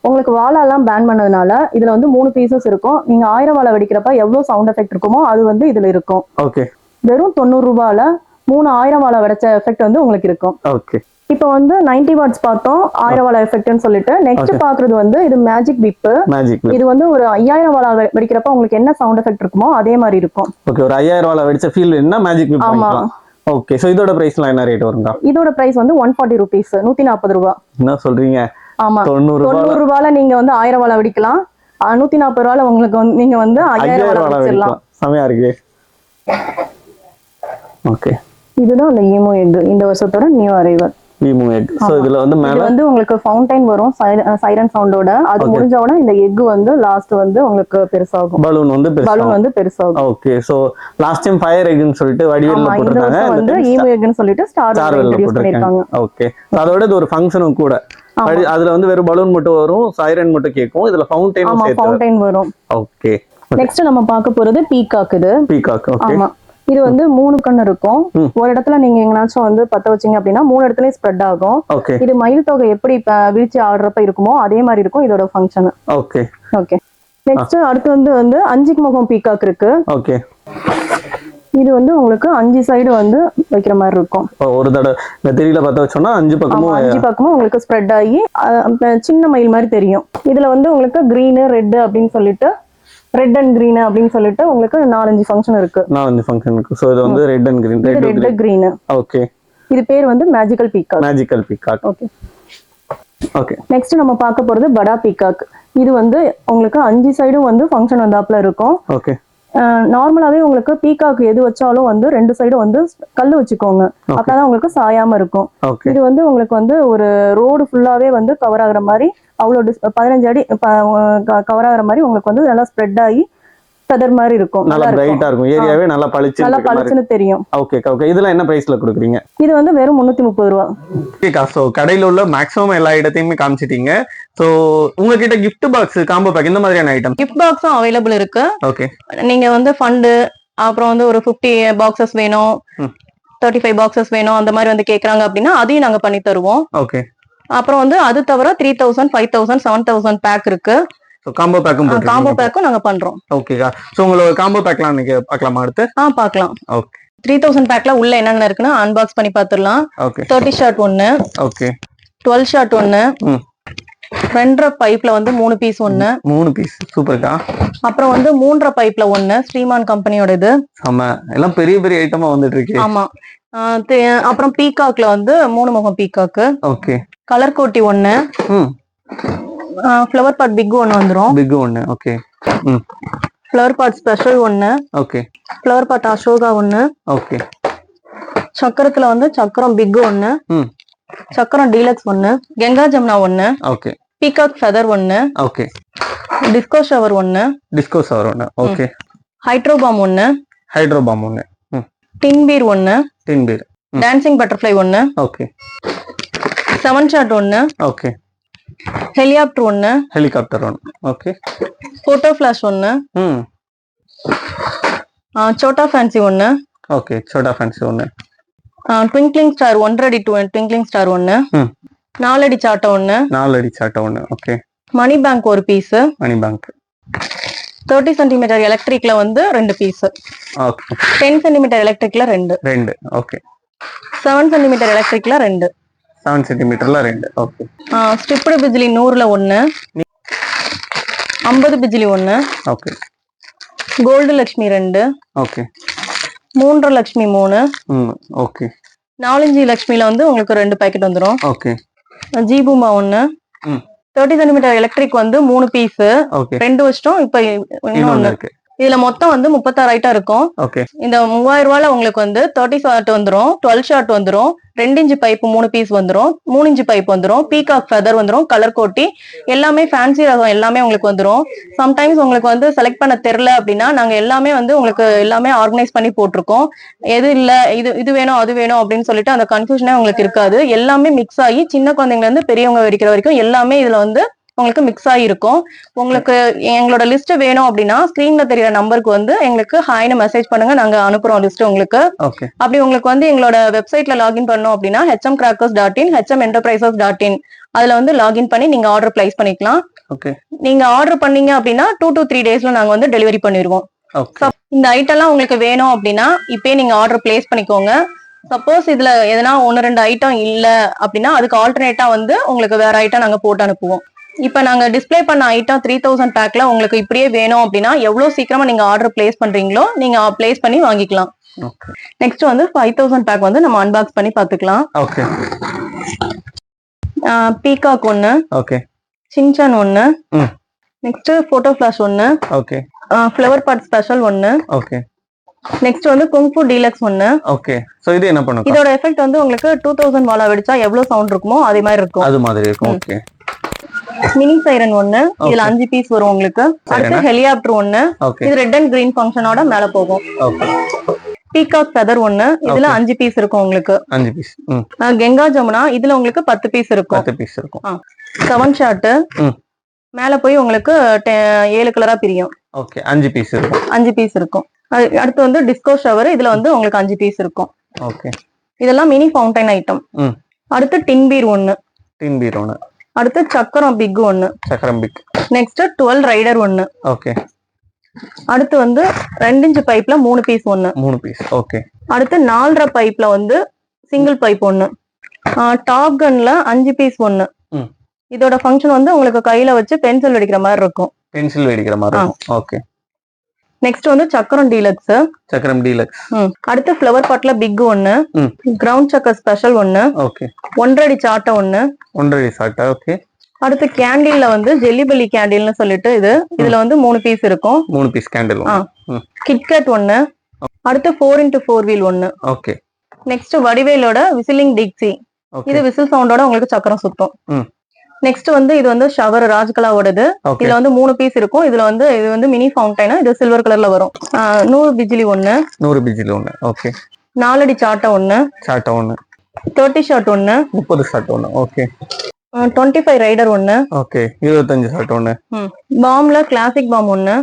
Speaker 1: உங்களுக்கு வாழை எல்லாம் பேன் பண்ணதுனால இதுல வந்து 3 பீசஸ் இருக்கும். நீங்க 1000 வாழை வெடிக்கிறப்ப எவ்வளவு சவுண்ட் எஃபெக்ட் இருக்குமோ அது வந்து இதுல இருக்கும்.
Speaker 2: ஓகே.
Speaker 1: வெறும் 90 ரூபாயில 3000 வாழை வெடிச்ச எஃபெக்ட் வந்து உங்களுக்கு இருக்கும்.
Speaker 2: ஓகே.
Speaker 1: இப்போ வந்து 90 watts பார்த்தோம், 1000 வாழை எஃபெக்ட்னு சொல்லிட்டு. நெக்ஸ்ட் பாக்குறது வந்து இது மேஜிக் விப். இது வந்து ஒரு 5000 வாழை வெடிக்கிறப்ப உங்களுக்கு என்ன சவுண்ட் எஃபெக்ட் இருக்குமோ அதே மாதிரி இருக்கும்.
Speaker 2: ஓகே. ஒரு 5000 வாழை வெடிச்ச ஃபீல் என்ன மேஜிக் விப் பண்ணிக்கலாம். ஓகே. சோ இதோட பிரைஸ்லாம் என்ன ரேட் வரும்ங்க?
Speaker 1: இதோட பிரைஸ் வந்து 140 rupees, 140 ரூபாய்.
Speaker 2: என்ன சொல்றீங்க?
Speaker 1: ஆமா. 90 ரூபாயில நீங்க வந்து 1000 வாழை வெடிக்கலாம். 140 ரூபாயில உங்களுக்கு வந்து நீங்க வந்து 5000 வாழை வெடிக்கலாம்.
Speaker 2: செமையா இருக்கு. ஓகே.
Speaker 1: இதுதான் அந்த ஈமோ எக், இந்த வருஷத்தோட நியூ அரைவல்.
Speaker 2: ஈமோ எக். சோ இதுல வந்து மேல
Speaker 1: வந்து உங்களுக்கு ஃபவுண்டைன் வரும் சைரன் சவுண்டோட. அது முடிஞ்ச உடனே இந்த எக் வந்து லாஸ்ட் வந்து உங்களுக்கு பெருசாகும்.
Speaker 2: பலூன் வந்து பெருசாகும். Okay. So last time fire எக்னு சொல்லிட்டு வடிவேல்ல போட்டுட்டாங்க,
Speaker 1: வந்து ஈமோ எக்னு சொல்லிட்டு ஸ்டார் இன்ட்ரோ듀ஸ் பண்ணிருக்காங்க.
Speaker 2: ஓகே. அதோட இது ஒரு ஃபங்க்ஷனும் கூட. அதுல வந்து வெறும் பலூன் மட்டும் வரும், சைரன் மட்டும் கேக்கும். இதுல ஃபவுண்டைனும் சேர்த்து ஃபவுண்டைன்
Speaker 1: வரும்.
Speaker 2: ஓகே.
Speaker 1: நெக்ஸ்ட் நம்ம பார்க்க போறது பீகாக். இது பீகாக். ஓகே. ஆமா. இது வந்து 3 கண் இருக்கும். ஒரு இடத்துல நீங்க எங்கனாச்சும் வந்து பத்த வச்சீங்க அப்படின்னா 3 இடத்துலயும் ஸ்ப்ரெட் ஆகும். இது மயில் தொகை எப்படி வீழ்ச்சி ஆடுறப்ப இருக்குமோ அதே மாதிரி இருக்கும் இதோட ஃபங்க்ஷன்.
Speaker 2: ஓகே.
Speaker 1: ஓகே. நெக்ஸ்ட் அடுத்து வந்து 5 முகம் பீகாக் இருக்கு.
Speaker 2: ஓகே.
Speaker 1: இது வந்து உங்களுக்கு 5 சைடு வந்து வைக்கிற மாதிரி இருக்கும்.
Speaker 2: ஒரு தடவை இந்த திரியில பத்த வச்சோம்னா 5 பக்கமும்
Speaker 1: உங்களுக்கு ஸ்ப்ரெட் ஆகி சின்ன மயில் மாதிரி தெரியும். இதுல வந்து உங்களுக்கு கிரீன், ரெட் அப்படின்னு சொல்லிட்டு ரெட் அண்ட் கிரீன் அப்படின்னு சொல்லிட்டு உங்களுக்கு 4-5 ஃபங்க்ஷன் இருக்கு.
Speaker 2: 4-5 ஃபங்க்ஷன் இருக்கு. சோ இது வந்து red and green,
Speaker 1: red green.
Speaker 2: Okay.
Speaker 1: இது பேர் வந்து magical peacock. Okay. Okay. Next நம்ம பார்க்க போறது படா பீகாக். இது வந்து உங்களுக்கு 5 சைடும் வந்து ஃபங்க்ஷன் வந்தாப்ல இருக்கும்.
Speaker 2: ஓகே.
Speaker 1: நார்மலாவே உங்களுக்கு பீகாக் எது வச்சாலும் வந்து 2 சைடும் வந்து கல்லு வச்சுக்கோங்க, அப்பதான் உங்களுக்கு சாயாம இருக்கும். இது வந்து உங்களுக்கு வந்து ஒரு ரோடு ஃபுல்லாவே வந்து கவர் ஆகுற மாதிரி, அவ்வளோ 15 அடி கவர் ஆகுற மாதிரி உங்களுக்கு வந்து நல்லா ஸ்ப்ரெட் ஆகி ஃபெதர் மாதிரி இருக்கும்.
Speaker 2: நல்லா பிரைட்டா இருக்கும். ஏரியாவே நல்லா பளிச்சுன்னு
Speaker 1: தெரியும்.
Speaker 2: Okay okay. இதெல்லாம் என்ன பிரைஸ்ல கொடுக்குறீங்க?
Speaker 1: இது வந்து வெறும் 330 ரூபா.
Speaker 2: ஓகேக்கா. ஸோ கடையில் உள்ள மேக்ஸிமம் எல்லா இடத்தையுமே காமிச்சிட்டீங்க. ஸோ உங்ககிட்ட கிஃப்ட் பாக்ஸ், காம்போ பேக் இந்த மாதிரியான ஐட்டம்
Speaker 1: கிஃப்ட் பாக்ஸும் அவைலபிள் இருக்கு.
Speaker 2: ஓகே.
Speaker 1: நீங்க வந்து ஃபண்டு அப்புறம் வந்து ஒரு 50 பாக்ஸஸ் வேணும், 35 பாக்ஸஸ் வேணும் அந்த மாதிரி வந்து கேக்குறாங்க அப்படின்னா அதையும் நாங்க பண்ணி தருவோம்.
Speaker 2: ஓகே.
Speaker 1: அப்புறம் வந்து அது தவிர 3000, 5000, 7000 பேக் இருக்கு.
Speaker 2: காம்போ
Speaker 1: பேக்கும் நாங்க பண்றோம்.
Speaker 2: ஓகேக்கா. சோ உங்களோட காம்போ பேக்லாம் நீங்க பார்க்கலாமா அடுத்து?
Speaker 1: பார்க்கலாம்.
Speaker 2: ஓகே.
Speaker 1: 3000 பேக்ல உள்ள என்னென்ன இருக்குன்னு அன்பாக்ஸ் பண்ணி பாத்துடலாம்.
Speaker 2: ஓகே.
Speaker 1: 30 ஷார்ட் ஒன்னு,
Speaker 2: ஓகே.
Speaker 1: 12 ஷார்ட் ஒன்னு, 2.5 பைப்ல வந்து 3 பீஸ் ஒன்னு.
Speaker 2: 3 பீஸ் சூப்பர்க்கா.
Speaker 1: அப்புறம் வந்து 3.5 பைப்ல ஒன்னு, ஸ்ரீமான் கம்பெனியோட இது.
Speaker 2: ஆமா, எல்லாம் பெரிய பெரிய ஐட்டமா வந்துட்டு இருக்கு.
Speaker 1: ஆமா. அப்புறம் பீகாக்ல வந்து 3 முகம் பீகாக்கு.
Speaker 2: ஓகே.
Speaker 1: கலர் கோட்டி ஒன்னு, ஃப்ளவர் பாட் பிக் ஒன்னு வந்துரும்.
Speaker 2: பிக் ஒன்னு. ஓகே.
Speaker 1: ஃப்ளவர் பாட் ஸ்பெஷல் ஒன்னு.
Speaker 2: ஓகே.
Speaker 1: ஃப்ளவர் பாட் அசோகா ஒன்னு.
Speaker 2: ஓகே.
Speaker 1: சக்கரத்துல வந்து சக்கரம் பிக் ஒன்னு, சக்கரம் டீலக்ஸ் ஒன்னு, கங்கா ஜமுனா ஒன்னு.
Speaker 2: ஓகே.
Speaker 1: பீகாக் ஃபெதர் ஒன்னு.
Speaker 2: ஓகே.
Speaker 1: டிஸ்கோ ஷவர் ஒன்னு.
Speaker 2: ஓகே.
Speaker 1: ஹைட்ரோபாம் ஒன்னு.
Speaker 2: ஒன்னு.
Speaker 1: டின் பீர் ஒன்னு. டான்சிங் பட்டர்ஃப்ளை ஒன்னு.
Speaker 2: ஓகே.
Speaker 1: 7 ஷாட் ஒன்னு.
Speaker 2: ஓகே.
Speaker 1: ஹெலிகாப்டர் ஒன்னு.
Speaker 2: ஓகே.
Speaker 1: போட்டோ ஃபிளாஷ் ஒன்னு. சோட்டா ஃபேன்சி ஒன்னு.
Speaker 2: ஓகே. சோட்டா ஃபேன்சி ஒன்னு.
Speaker 1: ட்விங்க்லிங் ஸ்டார் 1 அடி ட்விங்க்லிங் ஸ்டார் ஒன்னு. 4 அடி சாட்டை ஒன்னு.
Speaker 2: ஓகே.
Speaker 1: மணி பேங்க் ஒரு பீஸ். 30 சென்டிமீட்டர் எலக்ட்ரிக்ல வந்து 2 பீஸ்.
Speaker 2: ஓகே.
Speaker 1: 10 சென்டிமீட்டர் எலக்ட்ரிக்ல 2.
Speaker 2: ஓகே.
Speaker 1: 7 சென்டிமீட்டர் எலக்ட்ரிக்ல 2.
Speaker 2: 7 சென்டிமீட்டர்ல 2. ஓகே.
Speaker 1: ஸ்ட்ரிப்டு பிஜிலி 100ல 1, 50 பிஜிலி 1.
Speaker 2: Okay.
Speaker 1: Gold Lakshmi 2.
Speaker 2: Okay.
Speaker 1: 3 Lakshmi 3.
Speaker 2: Okay.
Speaker 1: 4 லட்சுமில வந்து உங்களுக்கு 2 பாக்கெட் வந்துரும்.
Speaker 2: ஓகே.
Speaker 1: ஜீபூமா 1. 30 சென்டிமீட்டர் எலக்ட்ரிக் வந்து 3 பீஸ்.
Speaker 2: ஓகே.
Speaker 1: 2 வச்சிட்டோம். இப்ப இன்னொன்னு இருக்கு. இதுல மொத்தம் வந்து 36 ஐட்டம் இருக்கும்.
Speaker 2: ஓகே.
Speaker 1: இந்த 3000 ரூபாயில உங்களுக்கு வந்து 30 ஷார்ட் வந்துரும், 12 ஷார்ட் வந்துரும், 2 இன்ச் பைப் 3 பீஸ் வந்துரும், 3 இன்ச் பைப் வந்துரும், பீகாக் ஃபெதர் வந்துரும், கலர் கோட்டி எல்லாமே ஃபேன்சி ரகம் எல்லாமே உங்களுக்கு வந்துரும். சம்டைம்ஸ் உங்களுக்கு வந்து செலக்ட் பண்ண தெரியல அப்படின்னா நாங்க எல்லாமே வந்து உங்களுக்கு எல்லாமே ஆர்கனைஸ் பண்ணி போட்டிருக்கோம். எது இல்ல இது வேணும் அது வேணும் அப்படின்னு சொல்லிட்டு அந்த கன்ஃபியூஷனே உங்களுக்கு இருக்காது. எல்லாமே மிக்ஸ் ஆகி சின்ன குழந்தைங்கள இருந்து பெரியவங்க வரைக்கிற வரைக்கும் எல்லாமே இதுல வந்து உங்களுக்கு மிக்ஸ் ஆகிருக்கும். உங்களுக்கு எங்களோட லிஸ்ட் வேணும் அப்படின்னா ஸ்கிரீன்ல தெரியற நம்பருக்கு வந்து எங்களுக்கு ஹாய்னு மெசேஜ் பண்ணுங்க, நாங்க அனுப்புறோம் லிஸ்ட் உங்களுக்கு. அப்படி உங்களுக்கு வந்து எங்களோட வெப்சைட்ல லாகின் பண்ணோம் அப்படின்னா hmcrackers.in, hmenterprises.in அதுல வந்து லாகின் பண்ணி நீங்க ஆர்டர் பிளேஸ் பண்ணிக்கலாம். நீங்க ஆர்டர் பண்ணீங்க அப்படின்னா 2 to 3 டேஸ்ல நாங்க வந்து டெலிவரி பண்ணிடுவோம். இந்த ஐட்டம் எல்லாம் உங்களுக்கு வேணும் அப்படின்னா இப்பயே நீங்க ஆர்டர் பிளேஸ் பண்ணிக்கோங்க. சப்போஸ் இதுல எதனா 1-2 ஐட்டம் இல்ல அப்படின்னா அதுக்கு ஆல்டர்னேட்டா வந்து உங்களுக்கு வேற ஐட்டம் நாங்க போட்டு அனுப்புவோம். இப்ப நாங்க டிஸ்பிளே பண்ண ஐட்டம் 3000 பேக்ல உங்களுக்கு இப்படியே வேணும் அப்படின்னா எவ்வளவு சீக்கிரமா நீங்க ஆர்டர் பிளேஸ் பண்றீங்களோ நீங்க பிளேஸ் பண்ணி வாங்கிக்கலாம். நெக்ஸ்ட் வந்து 5000 பேக் வந்து நம்ம அன்பாக்ஸ் பண்ணி பாத்துக்கலாம். பீகாக் ஒன்னு, சின்சான் ஒன்னு, நெக்ஸ்ட் போட்டோ ஃபிளாஷ் ஒன்னு, ஃப்ளவர் பாட் ஸ்பெஷல் ஒன்னு, நெக்ஸ்ட் வந்து குங்ஃபு டீலக்ஸ் ஒன்னு.
Speaker 2: ஓகே. சோ இது என்ன பண்ணும்?
Speaker 1: இதோட எஃபெக்ட் வந்து உங்களுக்கு 2000 வாலா வெடிச்சா எவ்வளவு சவுண்ட் இருக்குமோ அதே மாதிரி இருக்கும்.
Speaker 2: அது மாதிரி இருக்கும். ஓகே.
Speaker 1: மினி சைரன் ஒன்னு, இதுல 5 பீஸ் வரும் உங்களுக்கு. அடுத்து ஹெலிகாப்டர் ஒன்னு, இது ரெட் அண்ட் கிரீன் ஃபங்க்ஷனோட மேல போகும். பீகாக் ஃபெதர் ஒன்னு, இதுல 5 பீஸ் இருக்கும் உங்களுக்கு.
Speaker 2: 5 பீஸ்.
Speaker 1: கங்கா ஜமுனா இதுல உங்களுக்கு 10 பீஸ் இருக்கும். 7 ஷாட் மேல போய் உங்களுக்கு 7 கலரா பிரியும்.
Speaker 2: ஓகே. 5 பீஸ் இருக்கும்.
Speaker 1: 5 பீஸ் இருக்கும். அடுத்து வந்து டிஸ்கோ ஷவர், இதுல வந்து உங்களுக்கு 5 பீஸ் இருக்கும்.
Speaker 2: ஓகே.
Speaker 1: இதெல்லாம் மினி ஃபவுண்டைன் ஐட்டம். அடுத்து டின் பீர் ஒன்னு. அடுத்து சக்கரம் பிக் ஒன்னு. நெக்ஸ்ட் 12 ரைடர் ஒன்னு.
Speaker 2: ஓகே.
Speaker 1: அடுத்து வந்து 2 இன்ச் பைப்ல 3 பீஸ் ஒன்னு.
Speaker 2: ஓகே.
Speaker 1: அடுத்து 4.5 பைப்ல வந்து சிங்கிள் பைப் ஒன்னு. டாப் கன்ல 5 பீஸ் ஒன்னு. இதோட ஃபங்க்ஷன் வந்து உங்களுக்கு கையில வச்சு பென்சில் வெடிக்கிற மாதிரி இருக்கும். ஓகே. நெக்ஸ்ட் வந்து சக்கரம் டீலக்ஸ். அடுத்து ஃப்ளவர் பாட்ல பிக் ஒன்னு, கிரவுண்ட் சக்கர் ஸ்பெஷல் ஒன்னு, 1.5 அடி சாட்டை ஒன்னு.
Speaker 2: ஓகே.
Speaker 1: அடுத்து கேண்டில்ல வந்து ஜெல்லிபெல்லி கேண்டில்னு சொல்லிட்டு இதுல வந்து 3 பீஸ் இருக்கும்.
Speaker 2: 3 பீஸ் கேண்டில்.
Speaker 1: கிட்கட் ஒன்னு. அடுத்து 4x4 வீல் ஒன்னு.
Speaker 2: ஓகே.
Speaker 1: நெக்ஸ்ட் வடிவேலோட விசிலிங் டிக்ஸி, இது விசில் சவுண்டோட உங்களுக்கு சக்கரம் சுத்தும். நெக்ஸ்ட் வந்து இது வந்து ஷவர் ராஜ்கலாவோடது.
Speaker 2: ஓகே
Speaker 1: இதுல வந்து 3 பீஸ் இருக்கும். இது வந்து மினி ஃபவுண்டைனா, இது சில்வர் கலர்ல வரும். 100 பிஜிலி ஒண்ணு,
Speaker 2: 100 பிஜில ஒண்ணு. ஓகே
Speaker 1: 4 அடி சாட்டை ஒண்ணு,
Speaker 2: சாட்டா ஒண்ணு,
Speaker 1: 30 ஷாட் ஒண்ணு,
Speaker 2: 30 ஷாட் ஒண்ணு. ஓகே
Speaker 1: 25 ரைடர் ஒண்ணு,
Speaker 2: ஓகே 25 ஷாட் ஒண்ணு.
Speaker 1: பாம்ல கிளாசிக் பாம் ஒண்ணு.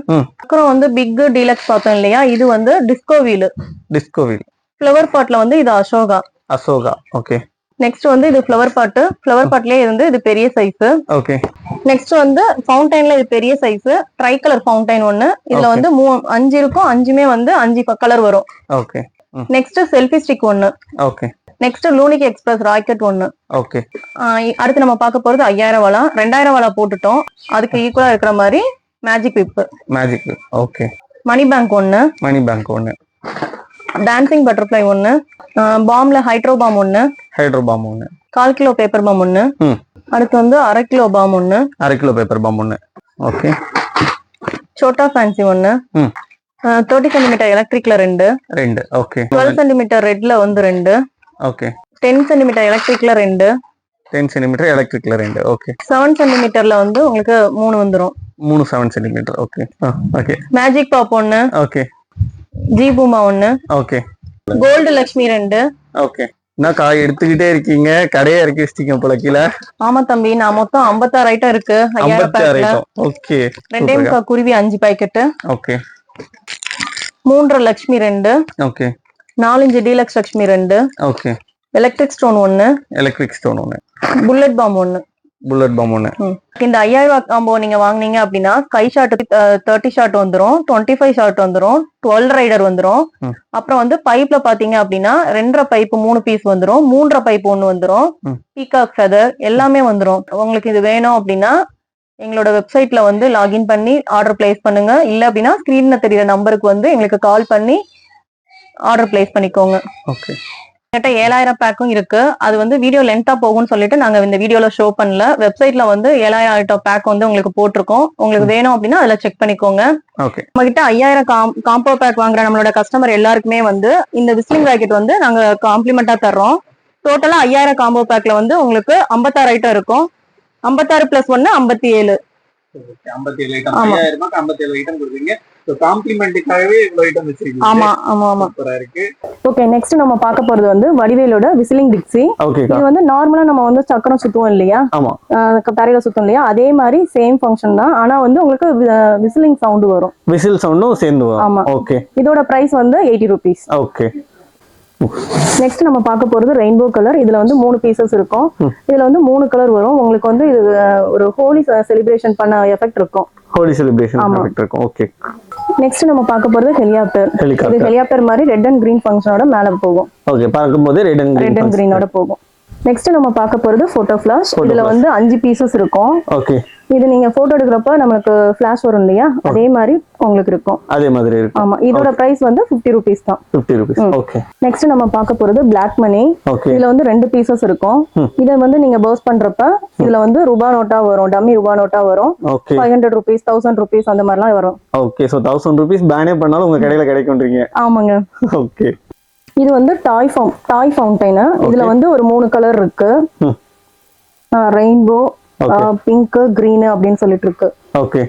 Speaker 1: அப்புறம் வந்து பிக் டீலக்ஸ் பார்த்தோம் இல்லையா, இது வந்து disco wheel.
Speaker 2: Disco wheel.
Speaker 1: Flower பாட்ல வந்து இது அசோகா.
Speaker 2: அசோகா. ஓகே
Speaker 1: நெக்ஸ்ட் வந்து இது ஃப்ளவர் பாட். ஃப்ளவர் பாட்லயே வந்து இது பெரிய சைஸ்.
Speaker 2: ஓகே
Speaker 1: நெக்ஸ்ட் வந்து ஃபவுண்டைன்ல இது பெரிய சைஸ். ட்ரை கலர் ஃபவுண்டைன் ஒண்ணு. இதுல வந்து 5 இருக்கும். 5மே வந்து 5 கலர் வரும்.
Speaker 2: ஓகே
Speaker 1: நெக்ஸ்ட் செல்ஃபி ஸ்டிக் ஒண்ணு.
Speaker 2: ஓகே
Speaker 1: நெக்ஸ்ட் லூனிக் எக்ஸ்பிரஸ் ராக்கெட் ஒண்ணு.
Speaker 2: ஓகே
Speaker 1: அடுத்து நம்ம பார்க்க போறது 5000 வாலா. 2000 வாலா போட்டுட்டோம். அதுக்கு ஈக்குவலா இருக்கிற மாதிரி magic whip.
Speaker 2: Magic whip. Okay
Speaker 1: money bank ஒண்ணு,
Speaker 2: மணி பேங்க் ஒண்ணு,
Speaker 1: டான்சிங் பட்டர்ஃப்ளை ஒண்ணு, பாம்ல ஹைட்ரோ பாம் ஒண்ணு,
Speaker 2: ஹைட்ரோ பாம் ஒண்ணு,
Speaker 1: 1/4 கிலோ பேப்பர் பாம் ஒண்ணு. அடுத்து வந்து 1/2 கிலோ பாம் ஒண்ணு,
Speaker 2: 1/2 கிலோ பேப்பர் பாம் ஒண்ணு. ஓகே
Speaker 1: சோட்டா ஃபேன்சி ஒண்ணு, 30 சென்டிமீட்டர் எலக்ட்ரிக்ல 2.
Speaker 2: ஓகே
Speaker 1: 12 சென்டிமீட்டர் ரெட்ல வந்து 2.
Speaker 2: ஓகே
Speaker 1: 10 சென்டிமீட்டர் எலக்ட்ரிக்ல 2.
Speaker 2: 10 சென்டிமீட்டர் எலக்ட்ரிக்ல 2. ஓகே
Speaker 1: 7 சென்டிமீட்டர்ல வந்து உங்களுக்கு 3 வந்துரும்.
Speaker 2: 3 7 centimetre. Okay okay
Speaker 1: magic pop ஒண்ணு,
Speaker 2: ஓகே
Speaker 1: ஜி பூமா ஒண்ணு,
Speaker 2: ஓகே
Speaker 1: கோல்டு லட்சுமி 2.
Speaker 2: ஓகே என்ன காய் எடுத்துக்கிட்டே இருக்கீங்க, கடையை இறக்கி வச்சிட்டீங்க போல கீழே.
Speaker 1: ஆமா தம்பி, நான் மொத்தம் 56 ஐட்டம் இருக்கு. 5000 பேக்ல.
Speaker 2: ஓகே
Speaker 1: 2 குருவி 5 packet.
Speaker 2: Okay
Speaker 1: 3 Lakshmi 2.
Speaker 2: Okay
Speaker 1: 4 inch deluxe Lakshmi 2.
Speaker 2: Okay
Speaker 1: electric stone ஒண்ணு,
Speaker 2: எலக்ட்ரிக் ஸ்டோன் ஒண்ணு,
Speaker 1: புல்லட் பாம் ஒண்ணு.
Speaker 2: புல்லட் பாம் ஒண்ணு.
Speaker 1: இந்த 5000 ரூபாய் காம்போ நீங்க வாங்குனீங்க அப்படின்னா ஸ்கை ஷாட் 30 ஷாட் வந்துரும், 25 ஷாட் வந்துரும், 12 ரைடர் வந்துரும். அப்புறம் வந்து பைப்ல பாத்தீங்க அப்படின்னா 2.5 பைப் 3 பீஸ் வந்துரும், 3.5 பைப் 1 வந்துரும், பீகாக் ஃபெதர் எல்லாமே வந்துரும். உங்களுக்கு இது வேணும் அப்படின்னா எங்களோட வெப்சைட்ல வந்து லாகின் பண்ணி ஆர்டர் பிளேஸ் பண்ணுங்க. இல்ல அப்படின்னா ஸ்கிரீன்ல தெரியுற நம்பருக்கு வந்து எங்களுக்கு கால் பண்ணி ஆர்டர் பிளேஸ் பண்ணிக்கோங்க.
Speaker 2: ஓகே
Speaker 1: 7000 பேக்கும் இருக்கு. அது வந்து வீடியோ லென்த்தா போகும்னு சொல்லிட்டு நாங்க இந்த வீடியோல ஷோ பண்ணல. வெப்சைட்ல வந்து 7000 பேக் வந்து உங்களுக்கு போட்டிருக்கோம். உங்களுக்கு வேணும் அப்படின்னா அதுல செக் பண்ணிக்கோங்க.
Speaker 2: ஓகே
Speaker 1: நம்ம கிட்ட 5000 காம்போ பேக் வாங்குற நம்மளோட கஸ்டமர் எல்லாருக்குமே வந்து இந்த விஸ்லிங் ராக்கெட் வந்து நாங்க காம்ப்ளிமெண்டா தர்றோம். டோட்டலா 5000 காம்போ பேக்ல வந்து உங்களுக்கு 56 ஐட்டம் இருக்கும். 56 + 1 57.
Speaker 2: 57 ஐட்டம். 5000 ரூபாய்க்கு 57 ஐட்டம் கொடுக்குறீங்க. சோ காம்ப்ளிமென்ட்காகவே இவ்வளவு ஐட்டம் வச்சிருக்கீங்க.
Speaker 1: ஆமா ஆமா ஆமா
Speaker 2: சூப்பரா இருக்கு.
Speaker 1: ஓகே நெக்ஸ்ட் நம்ம பார்க்க போறது வந்து வடிவேலோட விசிலிங் டிக்ஸி.
Speaker 2: ஓகே
Speaker 1: இது வந்து நார்மலா நம்ம வந்து சக்கரம் சுத்துவோம் இல்லையா,
Speaker 2: ஆமா
Speaker 1: தரையில சுத்தும் இல்லையா, அதே மாதிரி சேம் ஃபங்க்ஷன் தான். ஆனா வந்து உங்களுக்கு விசிலிங் சவுண்ட் வரும்.
Speaker 2: விசில் சவுண்டும் சேர்ந்து வரும்.
Speaker 1: ஆமா.
Speaker 2: ஓகே
Speaker 1: இதோட பிரைஸ் வந்து 80 rupees.
Speaker 2: ஓகே
Speaker 1: நெக்ஸ்ட் நம்ம பார்க்க போறது ரெயின்போ கலர். இதுல வந்து 3 பீசஸ் இருக்கும். இதுல வந்து 3 கலர் வரும். உங்களுக்கு வந்து இது ஒரு ஹோலி செலிப்ரேஷன் பண்ண எஃபெக்ட் இருக்கும்.
Speaker 2: ஹோலி செலிப்ரேஷன் எஃபெக்ட் இருக்கும். ஓகே
Speaker 1: நெக்ஸ்ட் நம்ம பார்க்க போறது ஹெலிகாப்டர். இது ஹெலிகாப்டர் மாதிரி ரெட் அண்ட் கிரீன் ஃபங்க்ஷனோட மேல போகும்.
Speaker 2: ஓகே பார்க்கும்போது ரெட் அண்ட்
Speaker 1: கிரீனோட போகும். நெக்ஸ்ட் நம்ம பார்க்க போறது போட்டோ ஃபிளாஷ். இதுல வந்து 5 பீசஸ் இருக்கும்.
Speaker 2: ஓகே
Speaker 1: இது நீங்க போட்டோ எடுக்கிறப்ப நமக்கு ஃபிளாஷ் வரும் இல்லையா, அதே மாதிரி உங்களுக்கு இருக்கும்.
Speaker 2: அதே மாதிரி இருக்கும்.
Speaker 1: ஆமா. இதோட பிரைஸ் வந்து 50 rupees தான்.
Speaker 2: 50 rupees. ஓகே
Speaker 1: நெக்ஸ்ட் நம்ம பார்க்க போறது பிளாக் மணி.
Speaker 2: ஓகே
Speaker 1: இதுல வந்து 2 பீசஸ் இருக்கும். இத வந்து நீங்க பர்ஸ் பண்றப்ப இதுல வந்து ரூபா நோட்டா வரும், டம்மி ரூபா நோட்டா வரும்.
Speaker 2: ஓகே
Speaker 1: 500 rupees 1000 rupees அந்த மாதிரிலாம் வரும்.
Speaker 2: ஓகே சோ 1000 rupees பேனே பண்ணாலும் உங்க கடையில கிடைக்கும்ன்றீங்க.
Speaker 1: ஆமாங்க.
Speaker 2: ஓகே
Speaker 1: இது வந்து டாய் ஃபவுண்டைன். இதுல வந்து ஒரு 3 கலர் இருக்கு. ரெயின்போ, பிங்க், கிரீன் அப்படின்னு சொல்லிட்டு இருக்கு.
Speaker 2: ஓகே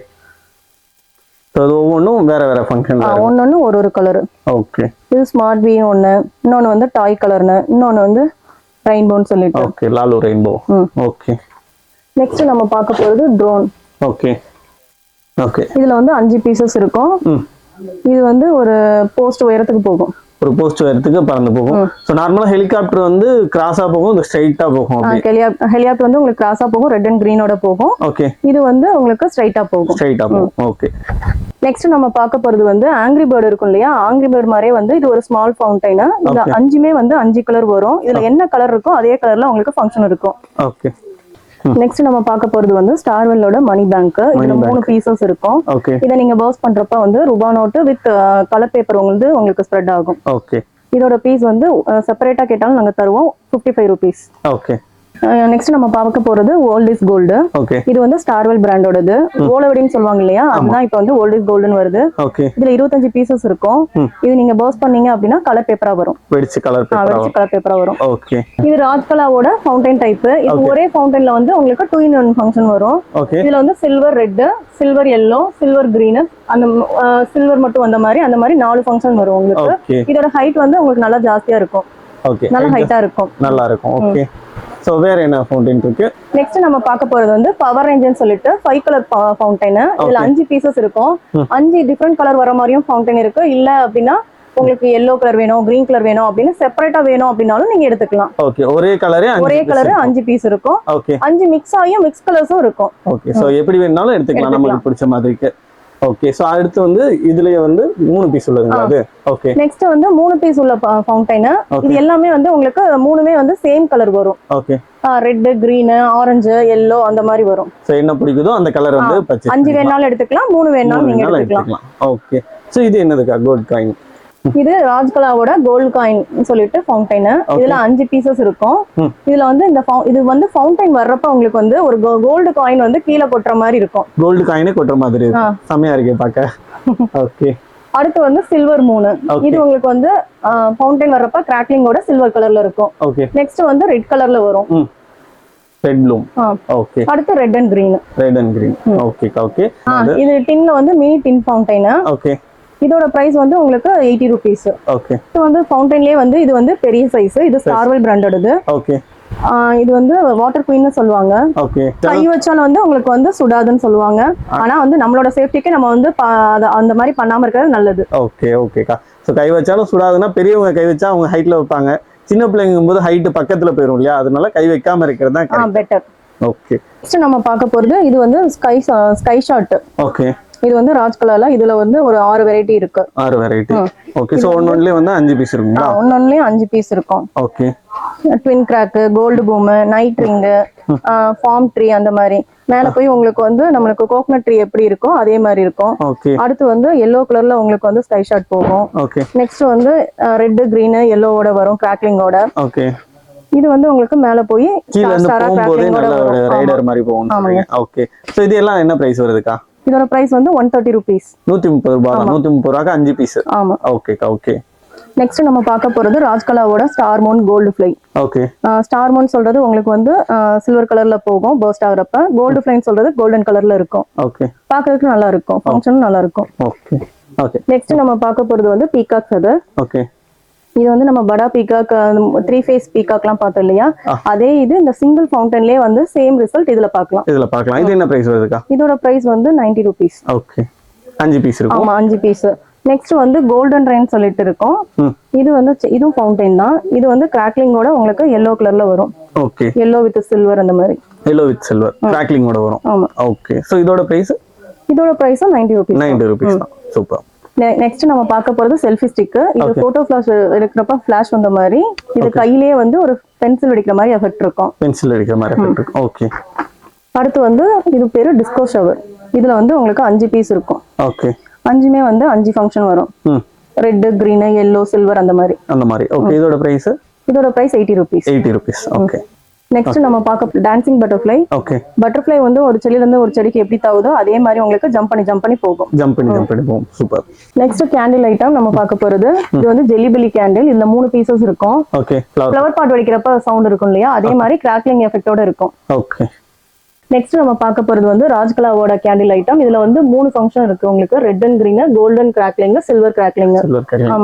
Speaker 2: சோ அது ஒவ்வொன்றும் வேற வேற ஃபங்க்ஷன்.
Speaker 1: ஒன்னொன்னு ஒரு கலர்.
Speaker 2: ஓகே
Speaker 1: இது ஸ்மார்ட் பீ ஒன்னு, இன்னொன்னு வந்து டாய் கலர்னு, இன்னொன்னு வந்து ரெயின்போன்னு சொல்லிட்டு.
Speaker 2: Okay Lalu rainbow. Okay
Speaker 1: next நம்ம பார்க்க போறது ட்ரோன்.
Speaker 2: ஓகே ஓகே
Speaker 1: இதுல வந்து 5 பீசஸ் இருக்கும். இது வந்து ஒரு போஸ்ட் உயரத்துக்கு போகும்.
Speaker 2: ஒரு போஸ்ட் உயரத்துக்கு பறந்து போகும். சோ நார்மலா ஹெலிகாப்டர் வந்து கிராஸா போகும், இது ஸ்ட்ரைட்டா போகும்.
Speaker 1: ஹெலிகாப்டர் வந்து உங்களுக்கு கிராஸா போகும், ரெட் அண்ட் கிரீனோட போகும்.
Speaker 2: ஓகே
Speaker 1: இது வந்து உங்களுக்கு ஸ்ட்ரைட்டா போகும்.
Speaker 2: ஸ்ட்ரைட்டா போகும். ஓகே
Speaker 1: நெக்ஸ்ட் நம்ம பார்க்க போறது வந்து ஆங்கிரி பேர்ட் இருக்கும் இல்லையா, ஆங்கிரி பேர்ட் மாதிரியே வந்து இது ஒரு ஸ்மால் ஃபவுண்டைன். இந்த 5மே வந்து 5 கலர் வரும். இதுல என்ன கலர் இருக்கோ அதே கலர்ல உங்களுக்கு ஃபங்க்ஷன் இருக்கும்.
Speaker 2: ஓகே
Speaker 1: நெக்ஸ்ட் நம்ம பார்க்க போறது வந்து ஸ்டார்வெல்லோட மணி பேங்க். இதுல 3 பீசஸ் இருக்கும். இத நீங்க பர்ஸ் பண்றப்ப வந்து ரூபா நோட்டு வித் கலர் பேப்பர் உங்களுக்கு ஸ்ப்ரெட் ஆகும்.
Speaker 2: ஓகே
Speaker 1: இதோட பீஸ் வந்து செப்பரேட்டா கேட்டாலும் நாங்க தருவோம். 55 rupees.
Speaker 2: ஓகே
Speaker 1: நெக்ஸ்ட் நம்ம பார்க்க போறது ஓல்ட் இஸ் கோல்டு.
Speaker 2: ஓகே.
Speaker 1: இது வந்து ஸ்டார்வெல் பிராண்டோடது. ஓலவெடின்னு சொல்லுவாங்க இல்லையா, அதுதான் இப்போ வந்து ஓல்ட் இஸ் கோல்டுன்னு வருது.
Speaker 2: ஓகே.
Speaker 1: இதுல 25 பீசஸ் இருக்கும். இது நீங்க பர்ஸ்ட் பண்ணீங்க அப்படின்னா கலர் பேப்பரா வரும்.
Speaker 2: வெடிச்சு கலர்
Speaker 1: பேப்பரா வரும்.
Speaker 2: ஓகே.
Speaker 1: இது ராஜ்கலாவோட ஃபவுண்டைன் டைப். இது ஒரே ஃபவுண்டைன்ல வந்து உங்களுக்கு 2-in-1 ஃபங்க்ஷன் வரும்.
Speaker 2: ஓகே.
Speaker 1: இதுல வந்து silver red, silver yellow, silver green, அந்த சில்வர் மட்டும் வந்த மாதிரி அந்த மாதிரி 4 ஃபங்க்ஷன் வரும் உங்களுக்கு. இதோட ஹைட் வந்து உங்களுக்கு நல்லா ஜாஸ்தியா இருக்கும்.
Speaker 2: ஓகே.
Speaker 1: நல்ல ஹைட்டா இருக்கும்.
Speaker 2: நல்லா இருக்கும். ஓகே. சோ வேற என்ன ஃபவுண்டைன் இருக்கு?
Speaker 1: நெக்ஸ்ட் நம்ம பார்க்க போறது வந்து பவர் ரேஞ்சுன்னு சொல்லிட்டு 5 கலர் ஃபவுண்டைன். இதுல 5 பீசஸ் இருக்கும். 5 டிஃபரெண்ட் கலர் வர மாதிரியும் ஃபவுண்டைன் இருக்கு. இல்ல அப்படின்னா உங்களுக்கு yellow கலர் வேணும், green கலர் வேணும் அப்படின்னு செப்பரேட்டா வேணும் அப்படினாலும் நீங்க எடுத்துக்கலாம்.
Speaker 2: ஓகே. ஒரே கலர்
Speaker 1: 5 பீஸ் இருக்கும்.
Speaker 2: ஓகே.
Speaker 1: 5 மிக்ஸ் ஆகியும் மிக்ஸ் கலர்ஸும் இருக்கும்.
Speaker 2: ஓகே. சோ எப்படி வேணாலும் எடுத்துக்கலாம் நமக்கு பிடிச்ச மாதிரிக்கு. ஓகே. சோ அடுத்து வந்து இதுலயே வந்து 3 பீஸ் உள்ளதுங்க அது. ஓகே.
Speaker 1: நெக்ஸ்ட் வந்து 3 பீஸ் உள்ள ஃபவுண்டைன். இது எல்லாமே வந்து உங்களுக்கு மூணுமே வந்து சேம் கலர் வரும்.
Speaker 2: Okay.
Speaker 1: Red, green, orange, yellow அந்த மாதிரி வரும்.
Speaker 2: சோ என்ன பிடிக்குதோ அந்த கலர் வந்து பர்ச்சேஸ்
Speaker 1: 5 வேணாலும் எடுத்துக்கலாம், 3 வேணாலும் நீங்க எடுத்துக்கலாம்.
Speaker 2: ஓகே. சோ இது என்னதுக்கா? Gold coin.
Speaker 1: இது ராஜ்கலாவோட கோல்ட் காயின் சொல்லிட்டு ஃபவுண்டைன். இதுல 5 பீசஸ் இருக்கும். இதுல வந்து இது வந்து ஃபவுண்டைன் வர்றப்ப உங்களுக்கு வந்து ஒரு கோல்டு காயின் வந்து கீழே கொட்டுற மாதிரி இருக்கும்.
Speaker 2: கோல்டு காயினே கொட்டுற மாதிரி இருக்கு. செமையா இருக்கு பாக்க. ஓகே.
Speaker 1: அடுத்து வந்து சில்வர் மூன். இது உங்களுக்கு வந்து ஃபவுண்டைன் வர்றப்ப கிராக்லிங்கோட சில்வர் கலர்ல இருக்கும்.
Speaker 2: ஓகே.
Speaker 1: நெக்ஸ்ட் வந்து ரெட் கலர்ல வரும்.
Speaker 2: Red Bloom. ஓகே.
Speaker 1: அடுத்து red and green.
Speaker 2: Red and green. Okay. Okay.
Speaker 1: இது டின்ல வந்து மினி டின் ஃபவுண்டைன்.
Speaker 2: ஓகே.
Speaker 1: இதோட பிரைஸ் வந்து உங்களுக்கு 80 rupees.
Speaker 2: ஓகே.
Speaker 1: இது வந்து ஃபவுண்டைன்லயே வந்து இது வந்து பெரிய சைஸ். இது ஸ்டார்வெல் பிராண்டோடது.
Speaker 2: ஓகே.
Speaker 1: இது வந்து வாட்டர் குயின்னு சொல்லுவாங்க.
Speaker 2: ஓகே.
Speaker 1: கை வச்சாலும் வந்து உங்களுக்கு வந்து சுடாதுன்னு சொல்லுவாங்க. ஆனா வந்து நம்மளோட சேஃப்டிக்கு நம்ம வந்து அந்த மாதிரி பண்ணாம இருக்கிறது நல்லது.
Speaker 2: ஓகே. ஓகேக்கா. சோ கை வச்சாலும் சுடாதுன்னா பெரியவங்க கை வச்சா அவங்க ஹைட்ல வைப்பாங்க. சின்ன பிள்ளைங்கும் போது ஹைட் பக்கத்துல போயிரும் இல்லையா, அதனால கை வைக்காம இருக்கிறது தான்
Speaker 1: பெட்டர்.
Speaker 2: ஓகே.
Speaker 1: நெக்ஸ்ட் நம்ம பார்க்க போறது இது வந்து ஸ்கை ஷாட்.
Speaker 2: ஓகே.
Speaker 1: இது வந்து ராஜ்கலால இதுல வந்து ஒரு 6 வெரைட்டி இருக்கு.
Speaker 2: 6 வெரைட்டி. ஓகே. சோ ஒண்ணொண்ணுலயே வந்து 5 பீஸ் இருக்குங்களா?
Speaker 1: ஒண்ணொண்ணுலயே 5 பீஸ் இருக்கும்.
Speaker 2: Okay.
Speaker 1: Twin crack, gold boom, night ring, farm tree அந்த மாதிரி. மேல போய் உங்களுக்கு வந்து நம்மளுக்கு கோகனட் ட்ரீ எப்படி இருக்கோ அதே மாதிரி இருக்கும்.
Speaker 2: ஓகே.
Speaker 1: அடுத்து வந்து yellow கலர்ல உங்களுக்கு வந்து ஸ்கை ஷாட் போகும்.
Speaker 2: ஓகே.
Speaker 1: நெக்ஸ்ட் வந்து ரெட், கிரீன், yellowவோட வரும் கிராக்லிங்கோட.
Speaker 2: ஓகே.
Speaker 1: இது வந்து உங்களுக்கு மேல போய்
Speaker 2: கீழ இருந்து போகும்போது நல்ல ரைடர் மாதிரி போகும். ஓகே. சோ இது எல்லாம் என்ன பிரைஸ் வருதுக்கா?
Speaker 1: இதோட பிரைஸ் வந்து 130 rupees.
Speaker 2: 130 ரூபாய். 130 ரூபாய்க்கு 5 பீஸ்.
Speaker 1: ஆமா.
Speaker 2: ஓகேக்கா. ஓகே.
Speaker 1: நெக்ஸ்ட் நம்ம பார்க்க போறது ராஜ்கலாவோட star moon gold fly.
Speaker 2: Okay.
Speaker 1: Star moon சொல்றது உங்களுக்கு வந்து சில்வர் கலர்ல போகும் பர்ஸ்ட் ஆகுறப்ப. கோல்டு ஃப்ளைன்னு சொல்றது கோல்டன் கலர்ல இருக்கும்.
Speaker 2: ஓகே.
Speaker 1: பார்க்கிறதுக்கு நல்லா இருக்கும், ஃபங்க்ஷனும் நல்லா இருக்கும்.
Speaker 2: ஓகே. ஓகே.
Speaker 1: நெக்ஸ்ட் நம்ம பார்க்க போறது வந்து பீகாக் ஃபெதர்.
Speaker 2: ஓகே.
Speaker 1: இது வந்து நம்ம படா பீகாக் 3 ஃபேஸ் பீகாக்லாம் பார்த்தோம் இல்லையா, அதே இது இந்த சிங்கிள் ஃபவுண்டன்லயே வந்து சேம் ரிசல்ட் இதுல பார்க்கலாம். இது என்ன பிரைஸ் வருதுக்கா? இதோட பிரைஸ் வந்து 90 rupees.
Speaker 2: ஓகே. 5 பீஸ் இருக்கும்.
Speaker 1: ஆமா 5 பீஸ். நெக்ஸ்ட் வந்து கோல்டன் ரெயின் சொல்லிட்டு இருக்கும். இது வந்து இதுவும் ஃபவுண்டைன் தான். இது வந்து கிராக்லிங்கோட உங்களுக்கு yellow கலர்ல வரும். ஓகே. yellow வித் சில்வர் அந்த மாதிரி. yellow வித் சில்வர் கிராக்லிங்கோட வரும். ஆமா. ஓகே. சோ இதோட பிரைஸ் 90 rupees. 90 rupees தான். சூப்பர். நெக்ஸ்ட் நம்ம பார்க்க போறது செல்ஃபி ஸ்டிக். இது போட்டோ ஃபிளாஷ் எடுக்கிறப்ப ஃபிளாஷ் வந்த மாதிரி இது கையிலேயே வந்து ஒரு பென்சில் அடிக்கிற மாதிரி எஃபெக்ட் இருக்கும். பென்சில் அடிக்கிற மாதிரி எஃபெக்ட் இருக்கும். ஓகே. அடுத்து வந்து இது பேரு டிஸ்கோ ஷவர். இதுல வந்து உங்களுக்கு 5 பீஸ் இருக்கும். ஓகே. 5மே வந்து 5 ஃபங்க்ஷன் வரும். ரெட், கிரீன், yellow, சில்வர் அந்த மாதிரி. ஓகே. இதோட price 80 rupees. 80 rupees. Okay. Next நம்ம பார்க்க டான்சிங் பட்டர்ஃப்ளை. ஓகே. பட்டர்ஃப்ளை வந்து ஒரு செடியில இருந்து ஒரு செடிக்கு எப்படி தாவுதோ அதே மாதிரி உங்களுக்கு ஜம்ப் பண்ணி போகும். சூப்பர். நெக்ஸ்ட் கேண்டில் ஐட்டம் நம்ம பார்க்க போறது. இது வந்து ஜெல்லி பெல்லி கேண்டில். இதுல 3 பீசஸ் இருக்கும். ஓகே. ஃப்ளவர் பாட் வெடிக்கிறப்ப சவுண்ட் இருக்கும் இல்லையா, அதே மாதிரி கிராக்லிங் எஃபெக்ட்டோட இருக்கும். ஓகே. நெக்ஸ்ட் நம்ம பார்க்க போறது வந்து ராஜ்கலாவோட கேண்டில் ஐட்டம். இதுல வந்து 3 ஃபங்க்ஷன் இருக்கு உங்களுக்கு. Red and green, golden crackling, silver crackling.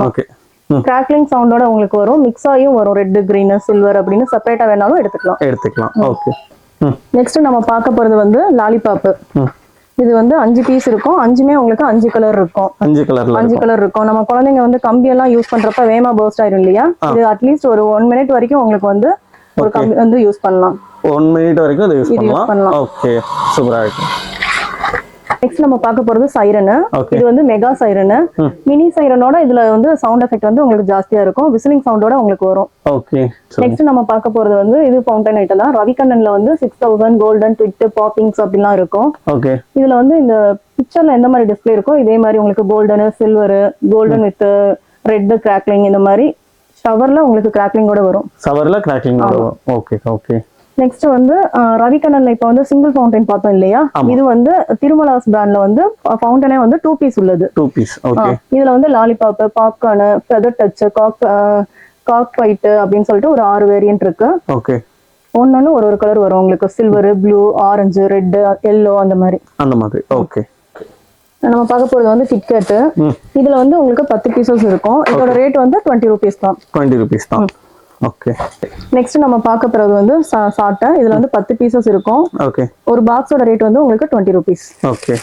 Speaker 1: Okay. Crackling சவுண்டோட உங்களுக்கு வரும், மிக்ஸ் ஆகியும் வரும். ரெட், கிரீன், சில்வர் அப்படின்னு செப்பரேட்டா வேணாலும் எடுத்துக்கலாம். ஓகே. நெக்ஸ்ட் நம்ம பார்க்க போறது வந்து லாலிபாப். இது வந்து 5 பீஸ் இருக்கும். 5மே உங்களுக்கு 5 கலர் இருக்கும். 5 கலர் இருக்கும். நம்ம குழந்தைங்க வந்து கம்பி எல்லாம் யூஸ் பண்றப்ப வேமா பர்ஸ்ட் ஆயிரும் இல்லையா, இது அட்லீஸ்ட் ஒரு 1 minute வரைக்கும் உங்களுக்கு வந்து ஒரு கம்பி வந்து யூஸ் பண்ணலாம். 1 minute வரைக்கும் இத யூஸ் பண்ணலாம். ஓகே. சூப்பரா இருக்கு. நெக்ஸ்ட் நம்ம பார்க்க போறது சைரன். இது வந்து மெகா சைரன். மினி சைரனோட இதுல வந்து சவுண்ட் எஃபெக்ட் வந்து உங்களுக்கு ஜாஸ்தியா இருக்கும். விசிலிங் சவுண்டோட உங்களுக்கு வரும். ஓகே. நெக்ஸ்ட் நம்ம பார்க்க போறது வந்து இது ஃபவுண்டைன் ஐட்டம் தான். ரவிகண்ணன்ல வந்து 6000 கோல்டன் ட்விட் பாப்பிங்ஸ் அப்படிலாம் இருக்கும். ஓகே. இதுல வந்து இந்த பிக்சர்ல எந்த மாதிரி டிஸ்ப்ளே இருக்கோ இதே மாதிரி உங்களுக்கு golden, silver, golden with red crackling இந்த மாதிரி ஷவர்ல உங்களுக்கு கிராக்லிங்கோட வரும். ஓகே. ஓகே. நெக்ஸ்ட் வந்து ரவிகண்ணன்ல இப்ப வந்து சிங்கிள் ஃபவுண்டைன் பார்த்தோம் இல்லையா, இது வந்து திருமலாஸ் பிராண்ட்ல வந்து ஃபவுண்டனே வந்து 2 பீஸ் உள்ளது.
Speaker 2: 2 பீஸ். ஓகே.
Speaker 1: இதுல வந்து லாலிபாப், பாப்கார்ன், ஃபெதர் டச், காக் ஃபைட் அப்படின்னு சொல்லிட்டு ஒரு 6 வேரியன்ட் இருக்கு.
Speaker 2: ஓகே.
Speaker 1: ஒன்னொன்னு ஒரு கலர் வரும் உங்களுக்கு, silver, blue, orange, red, yellow அந்த மாதிரி.
Speaker 2: ஓகே.
Speaker 1: நம்ம பார்க்க போறது வந்து கிட்கேட். இதுல வந்து உங்களுக்கு 10 பீசஸ் இருக்கும். இதோட ரேட் வந்து 20 ரூபீஸ் தான்.
Speaker 2: 20 ரூபீஸ் தான். ஓகே.
Speaker 1: நெக்ஸ்ட் நம்ம பார்க்க போறது வந்து சாட்டை. இதுல வந்து 10 பீசஸ் இருக்கும்.
Speaker 2: ஓகே.
Speaker 1: ஒரு பாக்ஸோட ரேட் வந்து உங்களுக்கு 20 ரூபீஸ்.
Speaker 2: ஓகே.